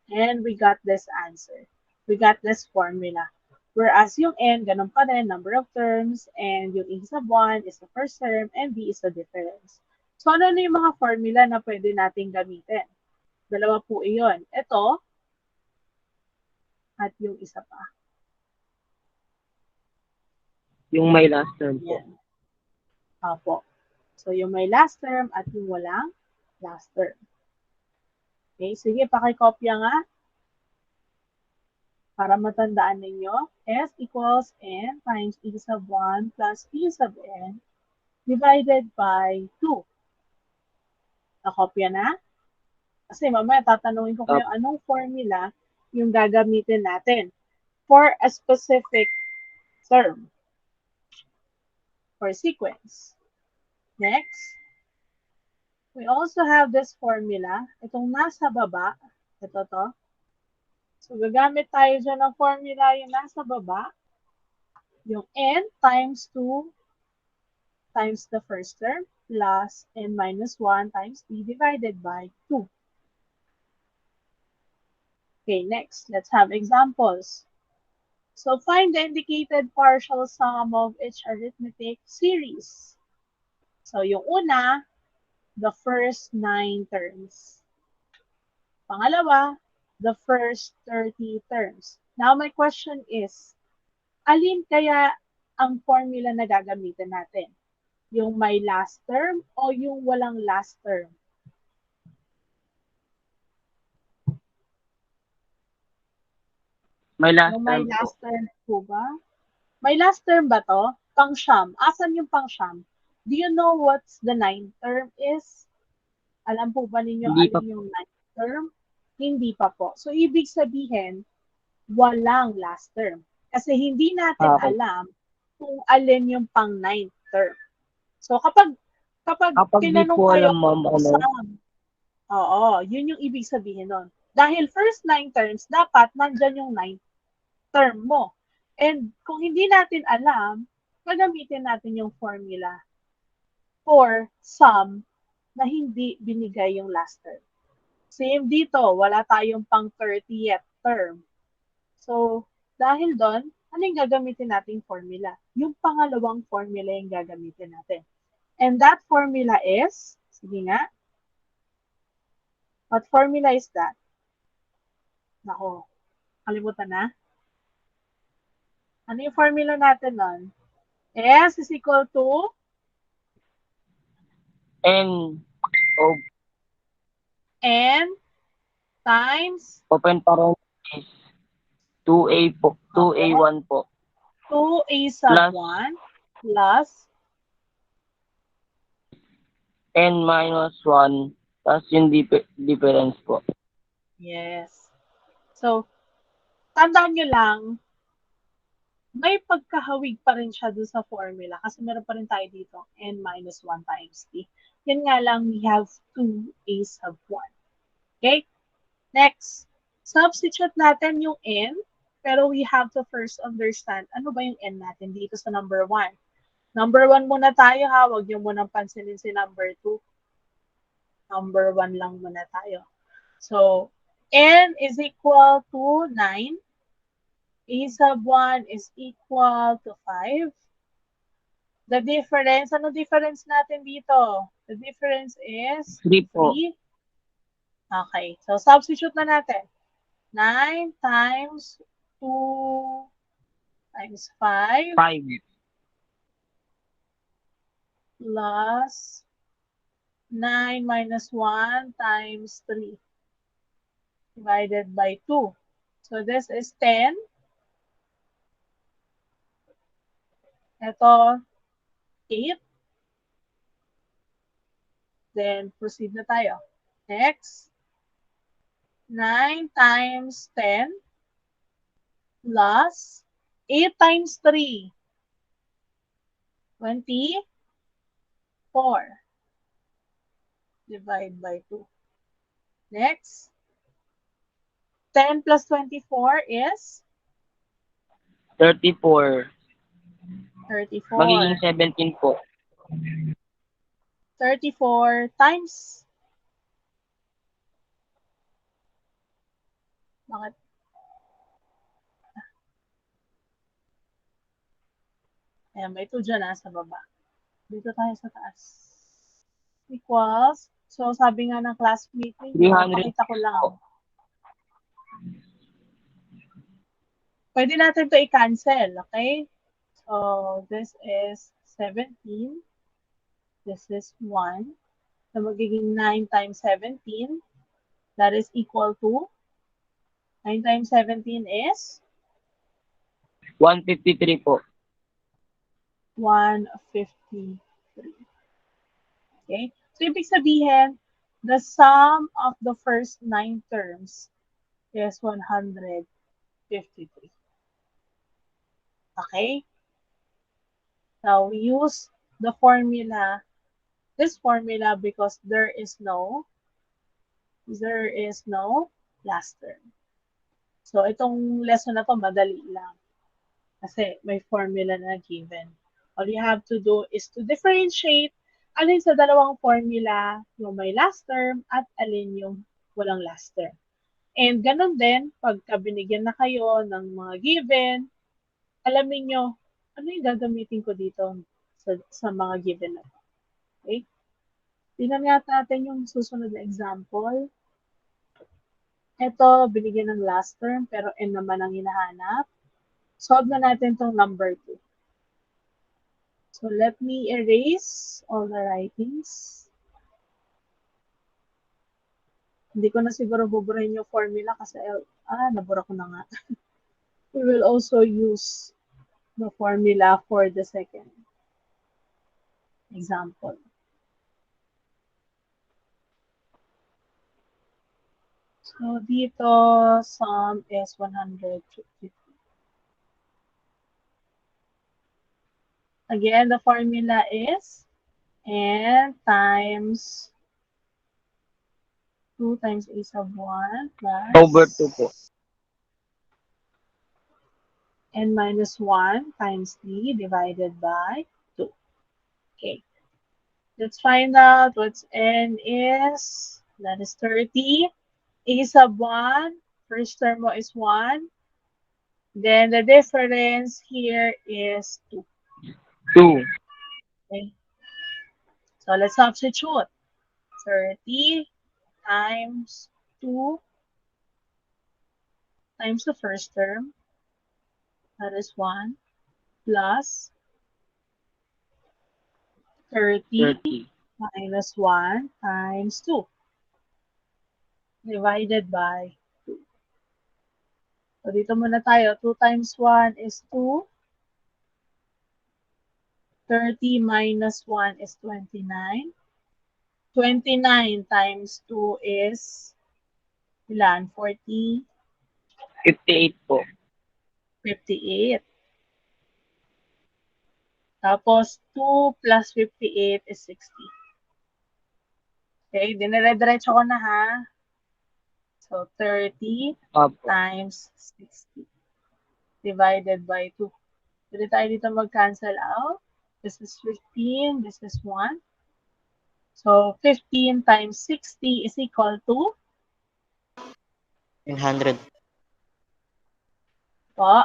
And we got this answer. We got this formula. Whereas yung N, ganun pa rin, number of terms, and yung A sub 1 is the first term, and B is the difference. So, ano na yung mga formula na pwede natin gamitin? Dalawa po iyon. Ito, at yung isa pa. Yung may last term po. Yan. Apo. So, yung may last term at yung walang last term. Okay, sige, pakikopya nga. Para matandaan ninyo, S equals N times E sub 1 plus P sub N divided by 2. Nakopya na? Kasi mamaya tatanungin ko kayo anong formula yung gagamitin natin for a specific term or sequence. Next, we also have this formula. Itong nasa baba, ito to. So, gagamit tayo dyan ng formula yung nasa baba, yung N times 2 times the first term plus N minus 1 times P divided by 2. Okay, next, let's have examples. So, find the indicated partial sum of each arithmetic series. So, yung una, the first 9 terms. Pangalawa, the first 30 terms. Now, my question is, alin kaya ang formula na gagamitin natin? Yung may last term o yung walang last term? May last Yung may term last po. term po ba? May last term ba to? Pang-siyam. Asan yung pang-siyam? Do you know what's the ninth term is? Alam po ba ninyo Hindi pa alin yung ninth term? Hindi pa po. So, ibig sabihin, walang last term. Kasi hindi natin okay. alam kung alin yung pang-ninth term. So, kapag Kapag di tinanong po kayo alam ma'am, kung saan, oo, yun yung ibig sabihin nun. Dahil first 9 terms, dapat nandyan yung 9th term mo. And kung hindi natin alam, gagamitin natin yung formula for sum na hindi binigay yung last term. Same dito, wala tayong pang 30th term. So, dahil doon, ano yung gagamitin nating formula? Yung pangalawang formula yung gagamitin natin. And that formula is, sige nga, what formula is that? Nako, kalimutan na. Ano yung formula natin nun? S is equal to N o N times open parenthesis 2A po, 2A1 po. 2A sub Plus 1 plus N minus 1 plus yung difference po. yes. So, tandaan nyo lang, may pagkahawig pa rin siya dun sa formula kasi meron pa rin tayo dito, N minus 1 times T. Yan nga lang, we have 2A sub 1. Okay? Next, substitute natin yung N Pero we have to first understand ano ba yung n natin dito sa number 1. Number 1 muna tayo ha, huwag niyo munang pansinin si number 2. Number 1 lang muna tayo. So, n is equal to 9. A sub 1 is equal to 5. The difference, ano difference natin dito? The difference is 3 po. 3. Okay, so substitute na natin. 9 times 2 times 5 5. plus 9 minus 1 times 3 divided by 2. So this is 10. Ito, 8. Then proceed na tayo. Next, 9 times 10 plus 8 times 3, 24. Divide by 2. Next, 10 plus 24 is 34. 34. Magiging 17 po. 34 times. Bakit? Ayan, may 2 dyan sa baba. Dito tayo sa taas. Equals. So, sabi nga ng classmate ninyo, 300 pakita ko lang. po. Pwede natin to i-cancel, okay? So, this is 17. This is 1. So, magiging 9 times 17. That is equal to 9 times 17 is 153 po. 153. Okay? So, ibig sabihin, the sum of the first 9 terms is 153. Okay? Now, we use the formula, this formula, because there is no last term. So, itong lesson na to, madali lang. Kasi may formula na given. All you have to do is to differentiate alin sa dalawang formula yung may last term at alin yung walang last term. And ganun din, pagka binigyan na kayo ng mga given, alamin nyo, ano yung gagamitin ko dito sa mga given na to. Okay? Tingnan nga natin yung susunod na example. Ito, binigyan ng last term, pero n naman ang hinahanap. Solve na natin tong number 2. So let me erase all the writings. Hindi ko na siguro buburahin yung formula kasi, nabura ko na nga. We will also use the formula for the second example. So dito, sum is 153. Again, the formula is n times 2 times a sub 1 plus Over 2 po. n minus 1 times 3 divided by 2. Okay. Let's find out what n is. That is 30. A sub 1, first term mo is 1. Then the difference here is 2. 2. Okay. So let's substitute. 30 times 2 times the first term, that is 1, plus 30 30. minus 1 times 2, divided by 2. So dito muna tayo. 2 times 1 is 2. 30 minus 1 is 29. 29 times 2 is ilan? 40? 58 po. 58. Tapos 2 plus 58 is 60. Okay, dinire-diretso ko na ha. So 30 Opo. times 60. divided by 2. Pwede tayo dito mag-cancel out. This is 15. This is 1. So, 15 times 60 is equal to 100. po,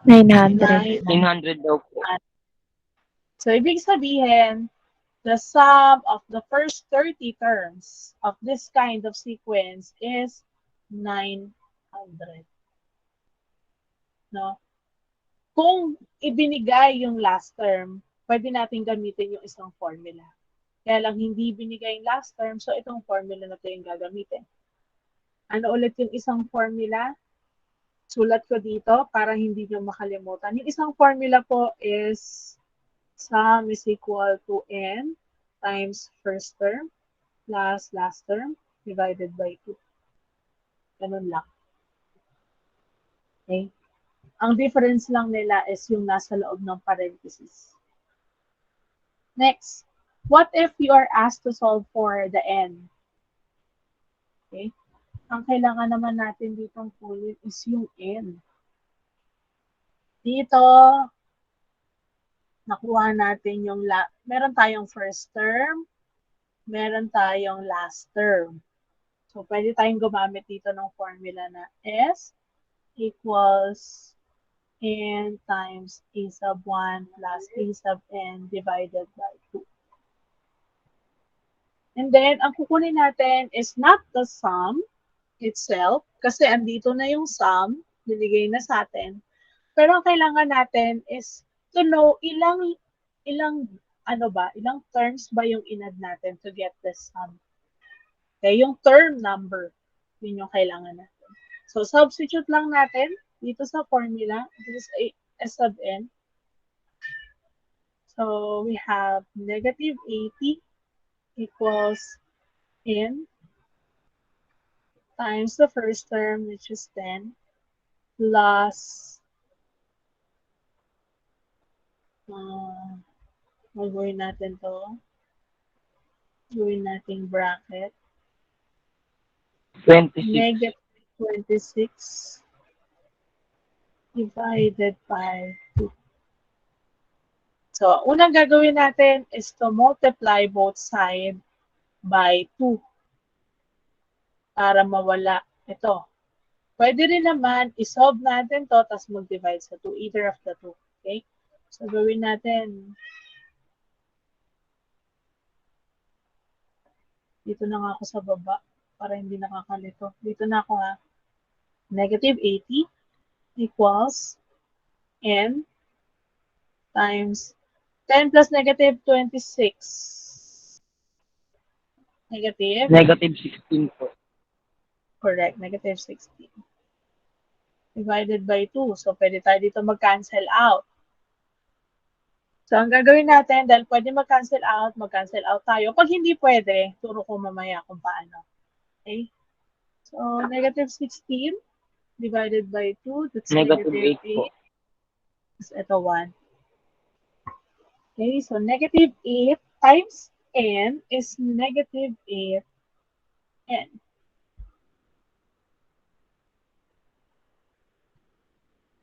900. 9. 900 daw po. So, ibig sabihin, the sum of the first 30 terms of this kind of sequence is 900. No? Kung ibinigay yung last term, pwede natin gamitin yung isang formula. Kaya lang hindi binigay yung last term, so itong formula na ito yung gagamitin. Ano ulit yung isang formula? Sulat ko dito para hindi nyo makalimutan. Yung isang formula po is sum is equal to n times first term plus last term divided by 2. Ganun lang. Okay? Ang difference lang nila is yung nasa loob ng parenthesis. Next, what if you are asked to solve for the n? Okay? Ang kailangan naman natin ditong kunin is yung n. Dito, nakuha natin yung, meron tayong first term, meron tayong last term. So, pwede tayong gumamit dito ng formula na S equals n times a sub 1 plus a sub n divided by 2. And then, ang kukunin natin is not the sum itself, kasi andito na yung sum, binigay na sa atin. Pero ang kailangan natin is to know ilang terms ba yung inad natin to get the sum. Okay, yung term number, yun yung kailangan natin. So, substitute lang natin dito sa formula. This is S sub n. So, we have negative 80 equals n times the first term, which is 10, plus, gawin natin to. Gawin natin bracket. 26. Negative 26 divided by 2. So, unang gagawin natin is to multiply both sides by 2 para mawala ito. Pwede rin naman, isolve natin to, tapos mag-divide sa 2, either of the 2. Okay? So, gawin natin. Dito na nga ako sa baba para hindi nakakalito. Dito na ako ha. Negative 80 equals n times 10 plus negative 26. Negative? Negative 16 po. Correct, negative 16. Divided by 2. So, pwede tayo dito mag-cancel out. So, ang gagawin natin, dahil pwede mag-cancel out tayo. Pag hindi pwede, turo ko mamaya kung paano. Okay? So, negative 16 divided by 2, that's Negative negative 8 po. 8. Tapos ito 1. Okay, so negative 8 times n is negative 8n.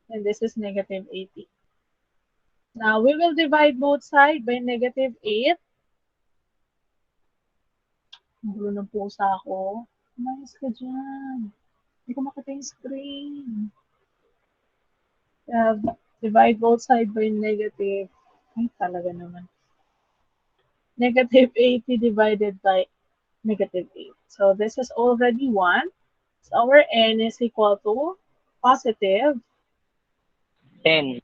And this is negative 80. Now, we will divide both sides by negative 8. Gulo ng pusa ako. Umayos ka dyan. Hindi ko makita yung screen. Divide both sides by negative. Ay, talaga naman. Negative 80 divided by negative 8. So, this is already 1. So, our n is equal to positive 10.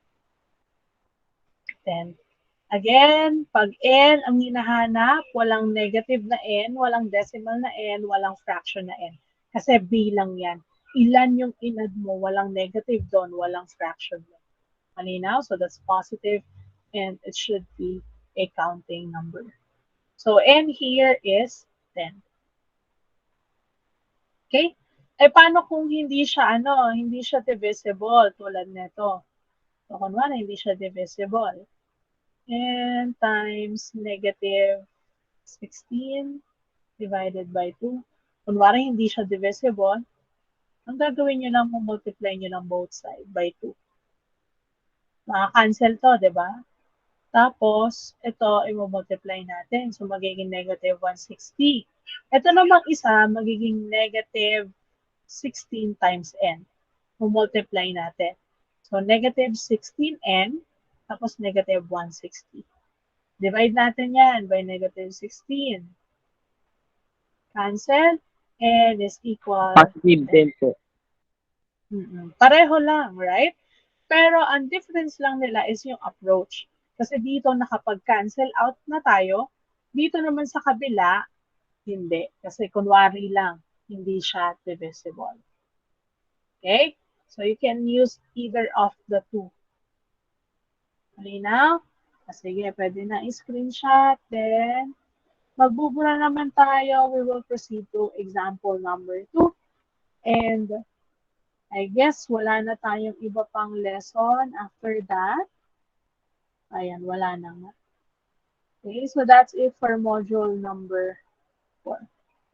10. Again, pag n ang hinahanap, walang negative na n, walang decimal na n, walang fraction na n. Kasi bilang yan. Ilan yung inad mo, walang negative doon, walang fraction doon. Malinaw? So that's positive and it should be a counting number. So n here is 10. Okay? Eh paano kung hindi siya hindi siya divisible tulad nito? So kunwari hindi siya divisible. N times negative 16 divided by 2. Kunwari hindi siya divisible. Ang gagawin nyo lang, multiply nyo lang both side by 2. Maka-cancel to, di ba? Tapos, ito, i-multiply natin. So, magiging negative 160. Ito namang isa, magiging negative 16 times n. Multiply natin. So, negative 16n, tapos negative 160. Divide natin yan by negative 16. Cancel, n is equal Positive 10. 10 po. Pareho lang, right? Pero ang difference lang nila is yung approach. Kasi dito nakapag-cancel out na tayo. Dito naman sa kabila, hindi. Kasi kunwari lang, hindi siya divisible. Okay? So you can use either of the two. Malinaw? Sige, pwede na i-screenshot. Then, magbubura naman tayo. We will proceed to example number 2. And I guess wala na tayong iba pang lesson after that. Ayan, wala na nga. Okay, so that's it for module number 4.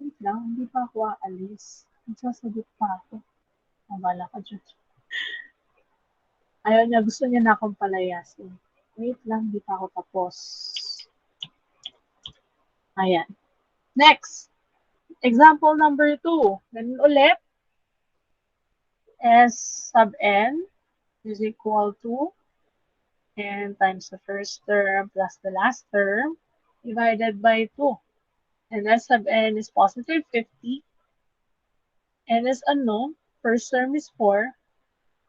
Wait lang, hindi pa ako aalis. Nagsasagot pa ako. Mabala ka dyan. Ayaw niya, gusto niya na akong palayasin. Wait lang, hindi pa ako tapos. Ayan. Next. Example number 2. Ganun ulit. S sub n is equal to n times the first term plus the last term divided by 2. And S sub n is positive 50. N is unknown. First term is 4.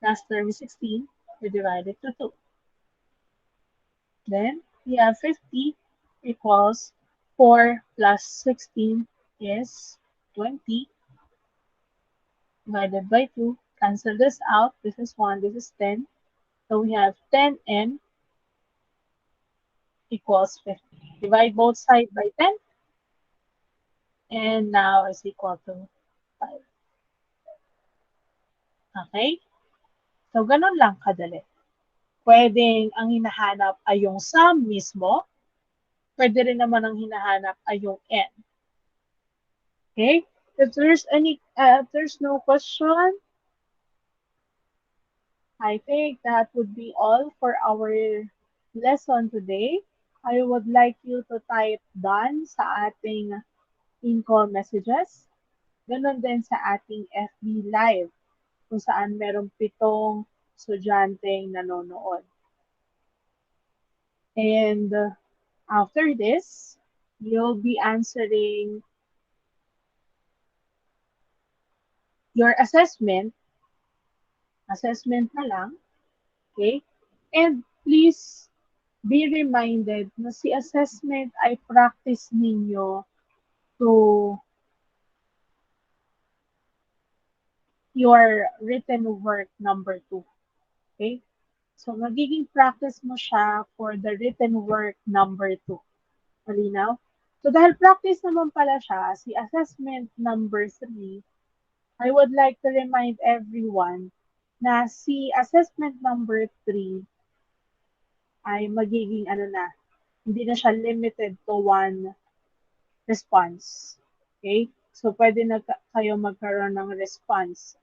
Last term is 16. We divide it to 2. Then we have 50 equals 4 plus 16 is 20 divided by 2. Cancel this out. This is 1. This is 10. So we have 10n equals 50. Divide both sides by 10. And now is equal to 5. Okay? So, ganun lang kadali. Pwedeng ang hinahanap ay yung sum mismo. Pwede rin naman ang hinahanap ay yung n. Okay? If there's no question, I think that would be all for our lesson today. I would like you to type done sa ating in-call messages. Ganon din sa ating FB Live kung saan merong 7 estudyanteng nanonood. And after this, you'll be answering your assessment na lang, okay? And please be reminded na si assessment ay practice ninyo to your written work number 2, okay? So, magiging practice mo siya for the written work number 2. Malinaw? So, dahil practice naman pala siya, si assessment number 3, I would like to remind everyone na si assessment number 3 ay magiging hindi na siya limited to one response. Okay? So, pwede na kayo magkaroon ng response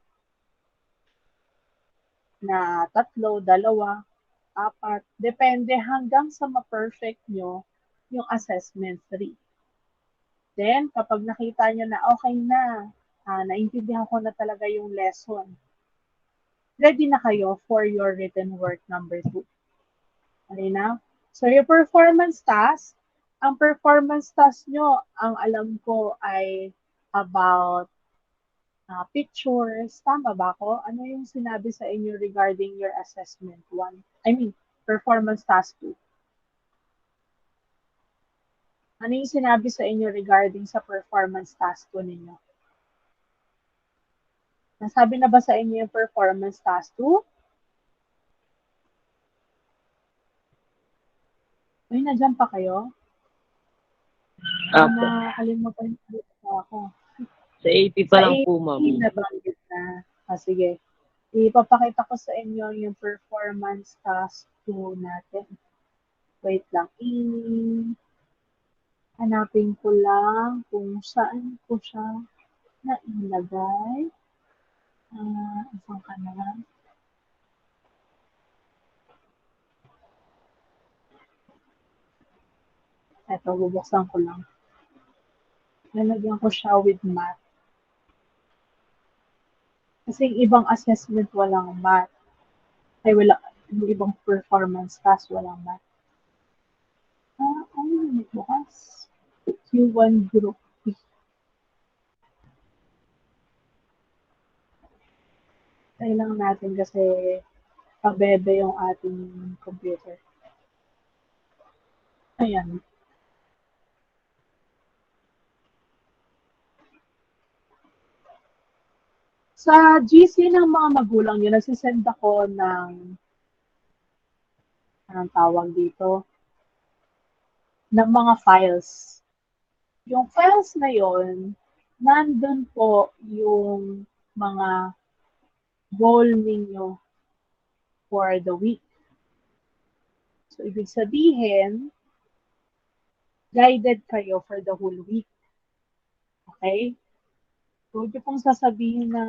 na 3, 2, 4. Depende hanggang sa ma-perfect nyo yung assessment 3. Then, kapag nakita nyo na okay na, naintindihan ko na talaga yung lesson, ready na kayo for your written work number 2. Okay na? So, your performance task, ang performance task nyo, ang alam ko ay about pictures. Tama ba ako? Ano yung sinabi sa inyo regarding your assessment 1? I mean, performance task 2. Ano yung sinabi sa inyo regarding sa performance task 2 ninyo? Nasabi na ba sa inyo yung performance task 2? Uy, nandiyan pa kayo? Apo. Nakalimutan ko ako. Sa AP pa Sa lang po, 18, ma'am. nabanggit na. Sige. Ipapakita ko sa inyo yung performance task 2 natin. Wait lang. Hanapin ko lang kung saan ko siya nailagay. Saan ka na? Eto, bubuksan ko lang. Lalagyan ko siya with math. Kasi yung ibang assessment walang math. Ay, wala. Yung ibang performance task walang math. Ano yun bukas? Q1 group B. Kailangan natin kasi pabebe yung ating computer. Ayan. Sa GC ng mga magulang niyo, nagsisend ako ng anong tawag dito? Ng mga files. Yung files na yon, nandun po yung mga goal ninyo for the week. So, ibig sabihin, guided kayo for the whole week. Okay? So, huwag niyo pong sasabihin na,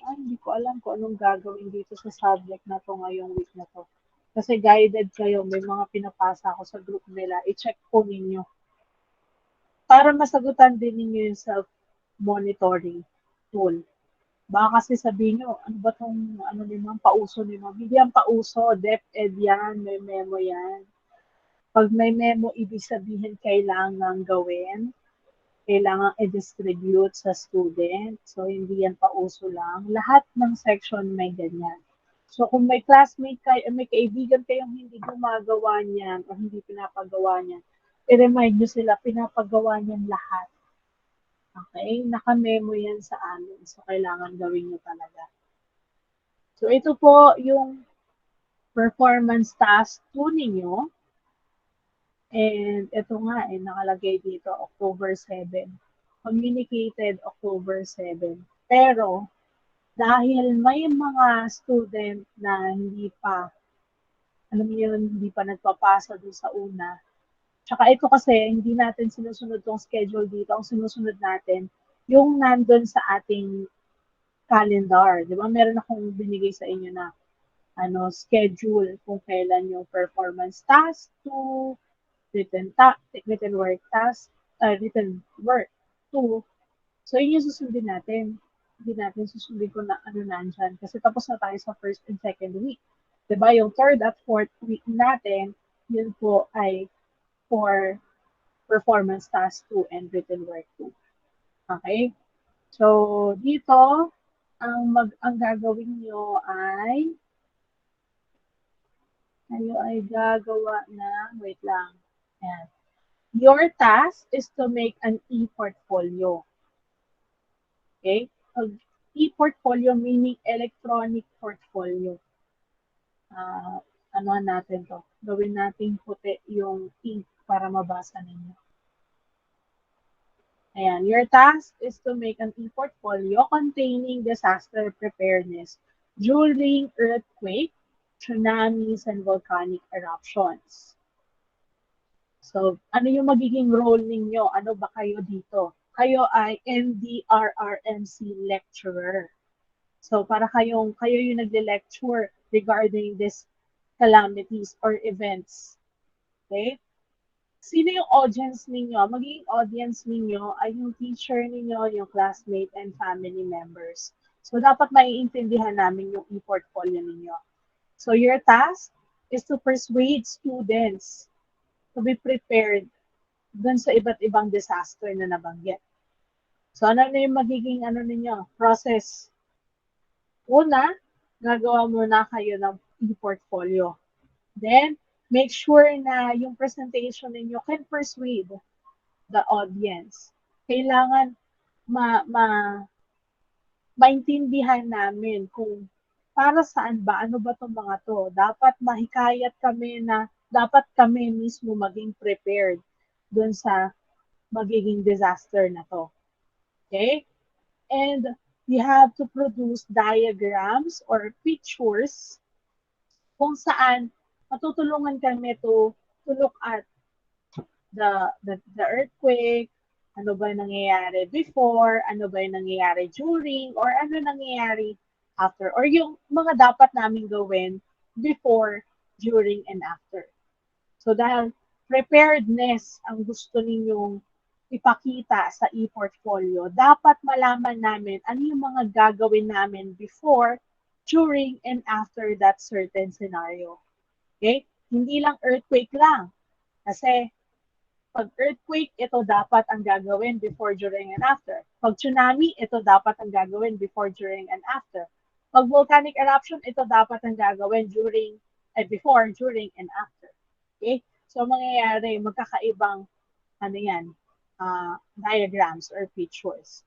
ay, hindi ko alam kung anong gagawin dito sa subject na to ngayong week na to. Kasi guided kayo, may mga pinapasa ako sa group nila, i-check po ninyo. Para masagutan din ninyo yung self-monitoring tool. Baka kasi sabihin nyo, ano ba tong ano ni ma'am, pauso ni ma'am? Hindi yan pauso, DepEd yan, may memo yan. Pag may memo, ibig sabihin kailangan gawin, kailangan i-distribute sa student. So, hindi yan pauso lang. Lahat ng section may ganyan. So, kung may classmate kayo, may kaibigan kayong hindi gumagawa niyan o hindi pinapagawa niyan, i-remind nyo sila, pinapagawa niyan lahat. Okay? Naka-memo yan sa amin. So, kailangan gawin nyo talaga. So, ito po yung performance task 2 ninyo. And ito nga, nakalagay dito, October 7. Communicated October 7. Pero, dahil may mga student na hindi pa, alam niyo yun, hindi pa nagpapasa doon sa una. Tsaka ito kasi, hindi natin sinusunod tong schedule dito. Ang sinusunod natin, yung nandun sa ating calendar. Di ba? Meron akong binigay sa inyo na schedule kung kailan yung performance task to written work task, written work to. So, yun yung susundin natin. Hindi natin susundin kung na ano nandyan. Kasi tapos na tayo sa first and second week. Diba? Yung third at fourth week natin, yun po ay for performance task 2 and written work 2. Okay? So, dito, ang gagawin nyo ay kayo ay gagawa ng, wait lang. Ayan. Your task is to make an e-portfolio. Okay? E-portfolio meaning electronic portfolio. Ano natin to? Gawin natin puti yung ink para mabasa ninyo. Ayan. Your task is to make an e-portfolio containing disaster preparedness during earthquake, tsunamis, and volcanic eruptions. So, ano yung magiging role ninyo? Ano ba kayo dito? Kayo ay NDRRMC lecturer. So, para kayo yung nagle-lecture regarding this calamities or events. Okay? Sino yung audience ninyo? Magiging audience ninyo ay yung teacher ninyo, yung classmate, and family members. So, dapat maiintindihan namin yung e-portfolio ninyo. So, your task is to persuade students to be prepared dun sa iba't ibang disaster na nabanggit. So, ano na yung magiging ninyo, process? Una, gagawa muna kayo ng e-portfolio. Then, make sure na yung presentation ninyo can persuade the audience. Kailangan maintindihan namin kung para saan ba, ano ba itong mga to. Dapat mahikayat kami na dapat kami mismo maging prepared dun sa magiging disaster na to. Okay? And we have to produce diagrams or pictures kung saan matutulungan kami to look at the earthquake, ano ba nangyayari before, ano ba yung nangyayari during, or ano nangyayari after. Or yung mga dapat namin gawin before, during, and after. So dahil preparedness ang gusto ninyong ipakita sa e-portfolio, dapat malaman namin ano yung mga gagawin namin before, during, and after that certain scenario. Okay? Hindi lang earthquake lang. Kasi pag earthquake, ito dapat ang gagawin before, during, and after. Pag tsunami, ito dapat ang gagawin before, during, and after. Pag volcanic eruption, ito dapat ang gagawin before, during, and after. Okay? So, mangyayari, magkakaibang, ano yan, diagrams or pictures.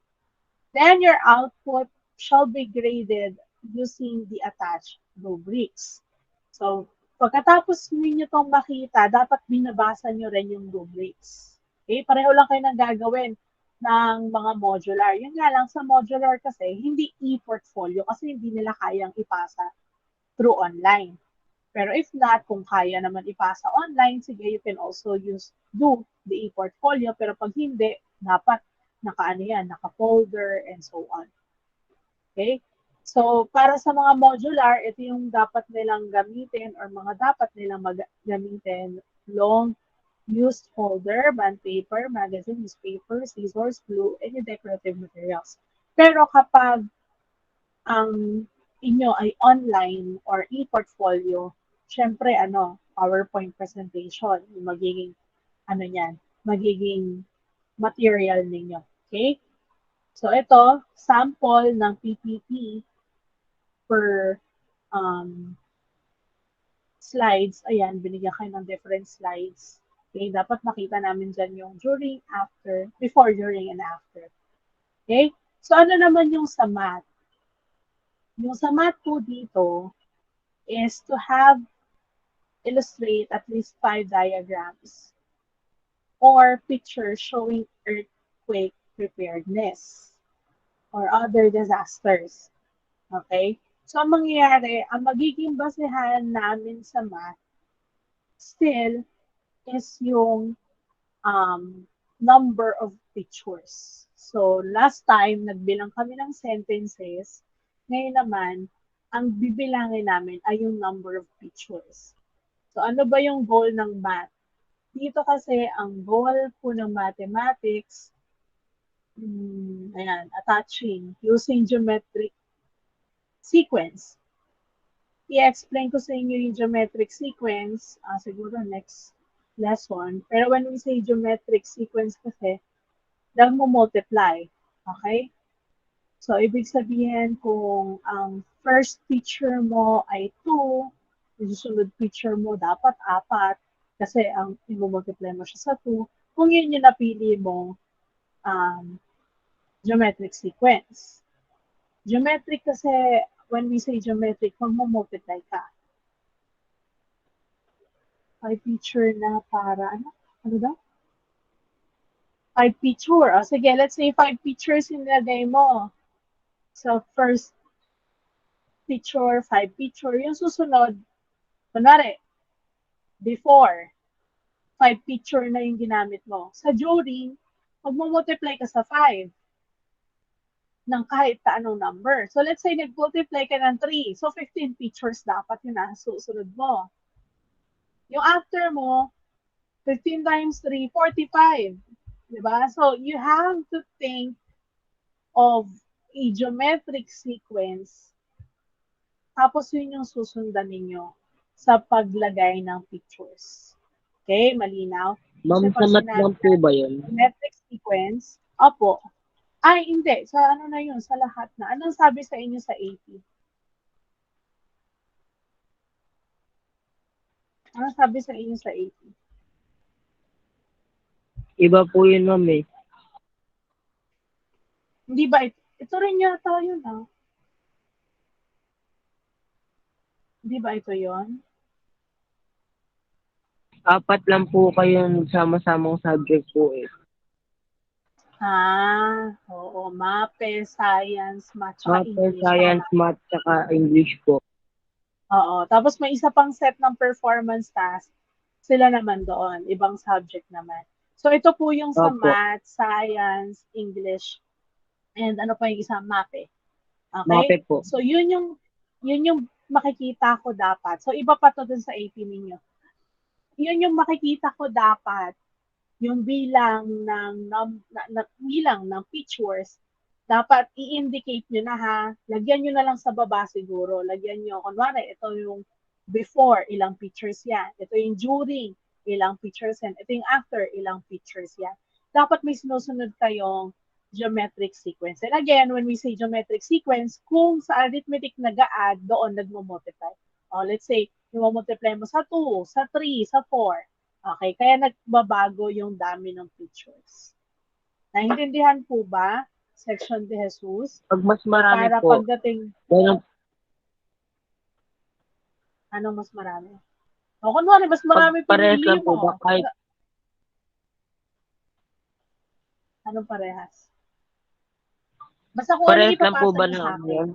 Then, your output shall be graded using the attached rubrics. So, pagkatapos ninyo itong makita, dapat binabasa nyo rin yung rubrics. Okay? Pareho lang kayo nang gagawin ng mga modular. Yun nga lang, sa modular kasi, hindi e-portfolio kasi hindi nila kayang ipasa through online. Pero if not, kung kaya naman ipasa online, sige, you can also do the e-portfolio. Pero pag hindi, dapat naka-folder and so on. Okay? So, para sa mga modular, ito yung dapat nilang gamitin or mga dapat nilang gamitin: long used folder, bond paper, magazine, newspaper, scissors, glue, and yung decorative materials. Pero kapag ang inyo ay online or e-portfolio, syempre PowerPoint presentation, yung magiging magiging material ninyo. Okay? So ito, sample ng PPT per slides. Ayan, binigyan kayo ng different slides. Okay, dapat makita namin dyan yung during, after, before, during, and after. Okay? So ano naman yung sa math? Yung sa math po dito is to illustrate at least 5 diagrams or pictures showing earthquake preparedness or other disasters. Okay? So, ang mangyayari, ang magiging basehan namin sa math still is yung number of pictures. So, last time, nagbilang kami ng sentences. Ngayon naman, ang bibilangin namin ay yung number of pictures. So, ano ba yung goal ng math? Dito kasi, ang goal po ng mathematics, attaching, using geometric sequence. I-explain ko sa inyo yung geometric sequence, siguro next lesson. Pero when we say geometric sequence kasi, nagmo-multiply. Okay? So, ibig sabihin kung ang first picture mo ay 2, yung susunod picture mo dapat 4, kasi ang i-multiply mo siya sa 2, kung yun yung napili mong geometric sequence. Geometric kasi, when we say geometric, magmo-multiply ka. Ay, picture na para, ano daw? 5 picture. O, sige, let's say 5 pictures yung nilagay mo. So, first picture, 5 picture. Yung susunod, kunwari, before, 5 picture na yung ginamit mo. Sa during, magmo-multiply ka sa 5 ng kahit anong number. So, let's say nag-multiply ka ng 3. So, 15 pictures dapat yung nasa susunod mo. Yung after mo, 15 times 3, 45. Diba? So, you have to think of a geometric sequence. Tapos yun yung susundan ninyo sa paglagay ng pictures. Okay? Malinaw? Ma'am, Kasi sa pag math sinabi lang po ba yun? geometric sequence, opo. Ay, hindi. Sa ano na yun? Sa lahat na. Anong sabi sa inyo sa AP? Anong sabi sa inyo sa AP? Iba po yun, ma'am eh. Hindi ba ito rin yata yun Hindi ba ito yun? 4 lang po kayo sama-samang subject po eh. Oo. MAPE, Science, Math, tsaka Math, English. science, math, saka English po. Oo. Tapos may isa pang set ng performance task. Sila naman doon. Ibang subject naman. So, ito po yung sa Opo. Math, Science, English, and ano pa yung isa? MAPE. Okay? Mape po. So, yun yung makikita ko dapat. So, iba pa to dun sa 18 ninyo. Yun yung makikita ko dapat, yung bilang ng pictures, dapat i-indicate nyo na ha. Lagyan nyo na lang sa baba siguro. Lagyan nyo, kunwari, ito yung before, ilang pictures yan. Ito yung during, ilang pictures yan. Ito yung after, ilang pictures yan. Dapat may sinusunod kayong geometric sequence. And again, when we say geometric sequence, kung sa arithmetic nag-a-add, doon nagmo-multiply. Let's say, i-multiply mo sa 2, sa 3, sa 4. Okay, kaya nagbabago yung dami ng pictures. Naintindihan po ba, Section de Jesus? Pag mas marami Para po, pagdating, ganun, anong mas marami? O kunwari, mas pag marami parehas pinili lang po ba, mo. kahit Anong parehas? Basta kung ano parehas lang po ipapasa ba niyo ng sa ano akin. yun?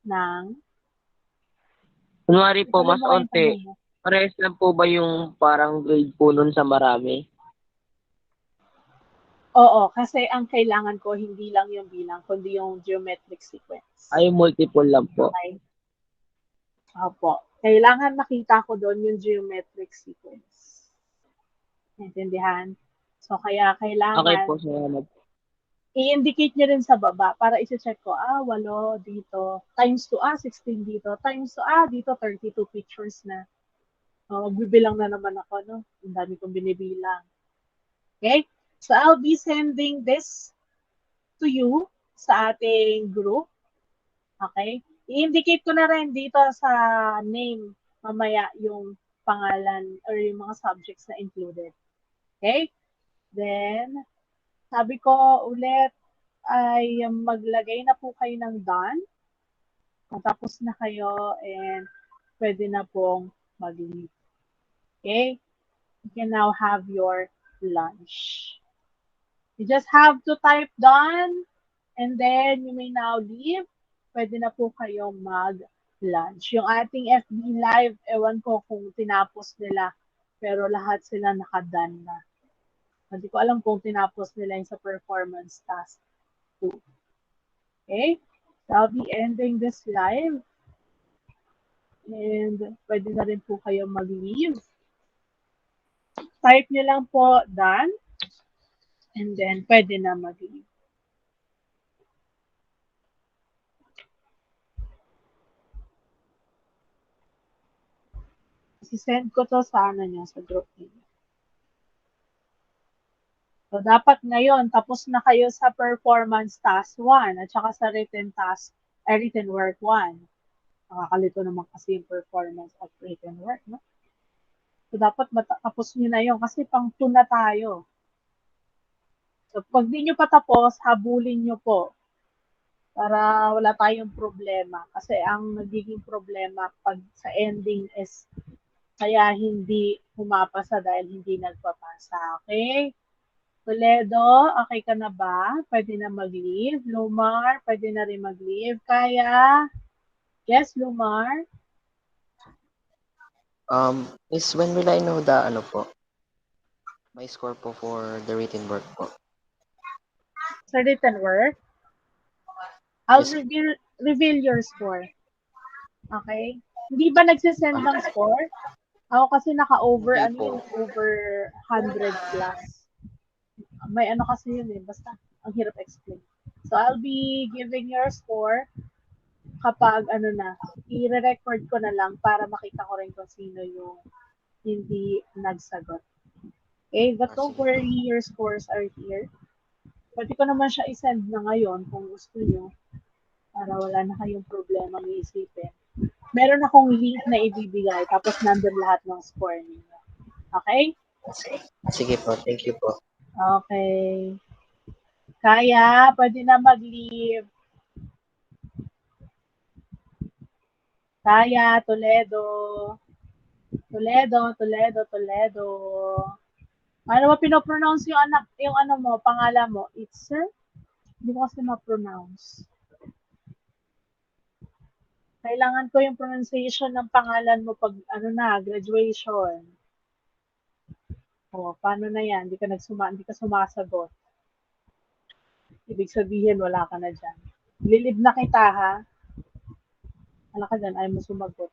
Nang, Kunwari po, ituloy mas mo kayong onti, tanong mo. parehas lang po ba yung parang grade po nun sa marami? Oo, kasi ang kailangan ko hindi lang yung bilang, kundi yung geometric sequence. Ay, multiple lang po. Okay? Opo. Kailangan makita ko doon yung geometric sequence. Naintindihan? So, kaya Okay kailangan po, salamat. i-indicate nyo rin sa baba para isi-check ko, 8 dito, times 2, 16 dito, times 2, dito 32 pictures na. Magbibilang na naman ako, no? Ang dami kong binibilang. Okay? So, I'll be sending this to you sa ating group. Okay? I-indicate ko na rin dito sa name mamaya yung pangalan or yung mga subjects na included. Okay? Then, sabi ko ulit ay maglagay na po kayo ng done. Matapos na kayo and pwede na pong mag-leave. Okay? You can now have your lunch. You just have to type done and then you may now leave. Pwede na po kayong mag-lunch. Yung ating FB Live, ewan ko kung tinapos nila, pero lahat sila nakadan na. Hindi ko alam kung tinapos nila yung sa performance task 2. Okay? So I'll be ending this live. And pwede na rin po kayo mag-leave. Type nyo lang po done. And then pwede na mag-leave. Sisend ko to sa nyo, sa group niyo. So, dapat ngayon, tapos na kayo sa performance task 1 at saka sa written task, written work 1. Nakakalito naman kasi yung performance at written work, no? So, dapat matapos nyo na yun kasi pang 2 na tayo. So, pag di nyo pa tapos, habulin nyo po para wala tayong problema. Kasi ang nagiging problema pag sa ending is kaya hindi pumapasa dahil hindi nagpapasa. Okay? Toledo, okay ka na ba? Pwede na mag-leave. Lumar, pwede na rin mag-leave. Kaya, yes, Lumar? Miss, when will I know the ano po? My score po for the written work po. Sa written work, I'll Yes. reveal your score. Okay? Hindi ba nagsisend ng score? Ako kasi naka-over, Hindi ano po. yun, over 100 plus. May ano kasi yun eh, basta ang hirap explain. So, I'll be giving your score kapag ano na, i-record ko na lang para makita ko rin kung sino yung hindi nagsagot. Okay, but don't Sige. worry, your scores are here. Pwede ko naman siya i-send na ngayon kung gusto nyo para wala na kayong problema ng isipin. Meron akong link na ibibigay tapos nandun lahat ng score ninyo. Okay? Sige po, thank you po. Okay. Kaya, pwede na mag-leave. Kaya, Toledo. Toledo, Toledo, Toledo. Ano ba pinopronounce yung anak, yung ano mo, pangalan mo? Itzer? Hindi ko kasi ma-pronounce. Kailangan ko yung pronunciation ng pangalan mo pag, ano na, graduation. O, paano na yan? Hindi ka sumasagot. Ibig sabihin, wala ka na dyan. Lilib na kita ha. Ano ka dyan? Ayaw mo sumagot.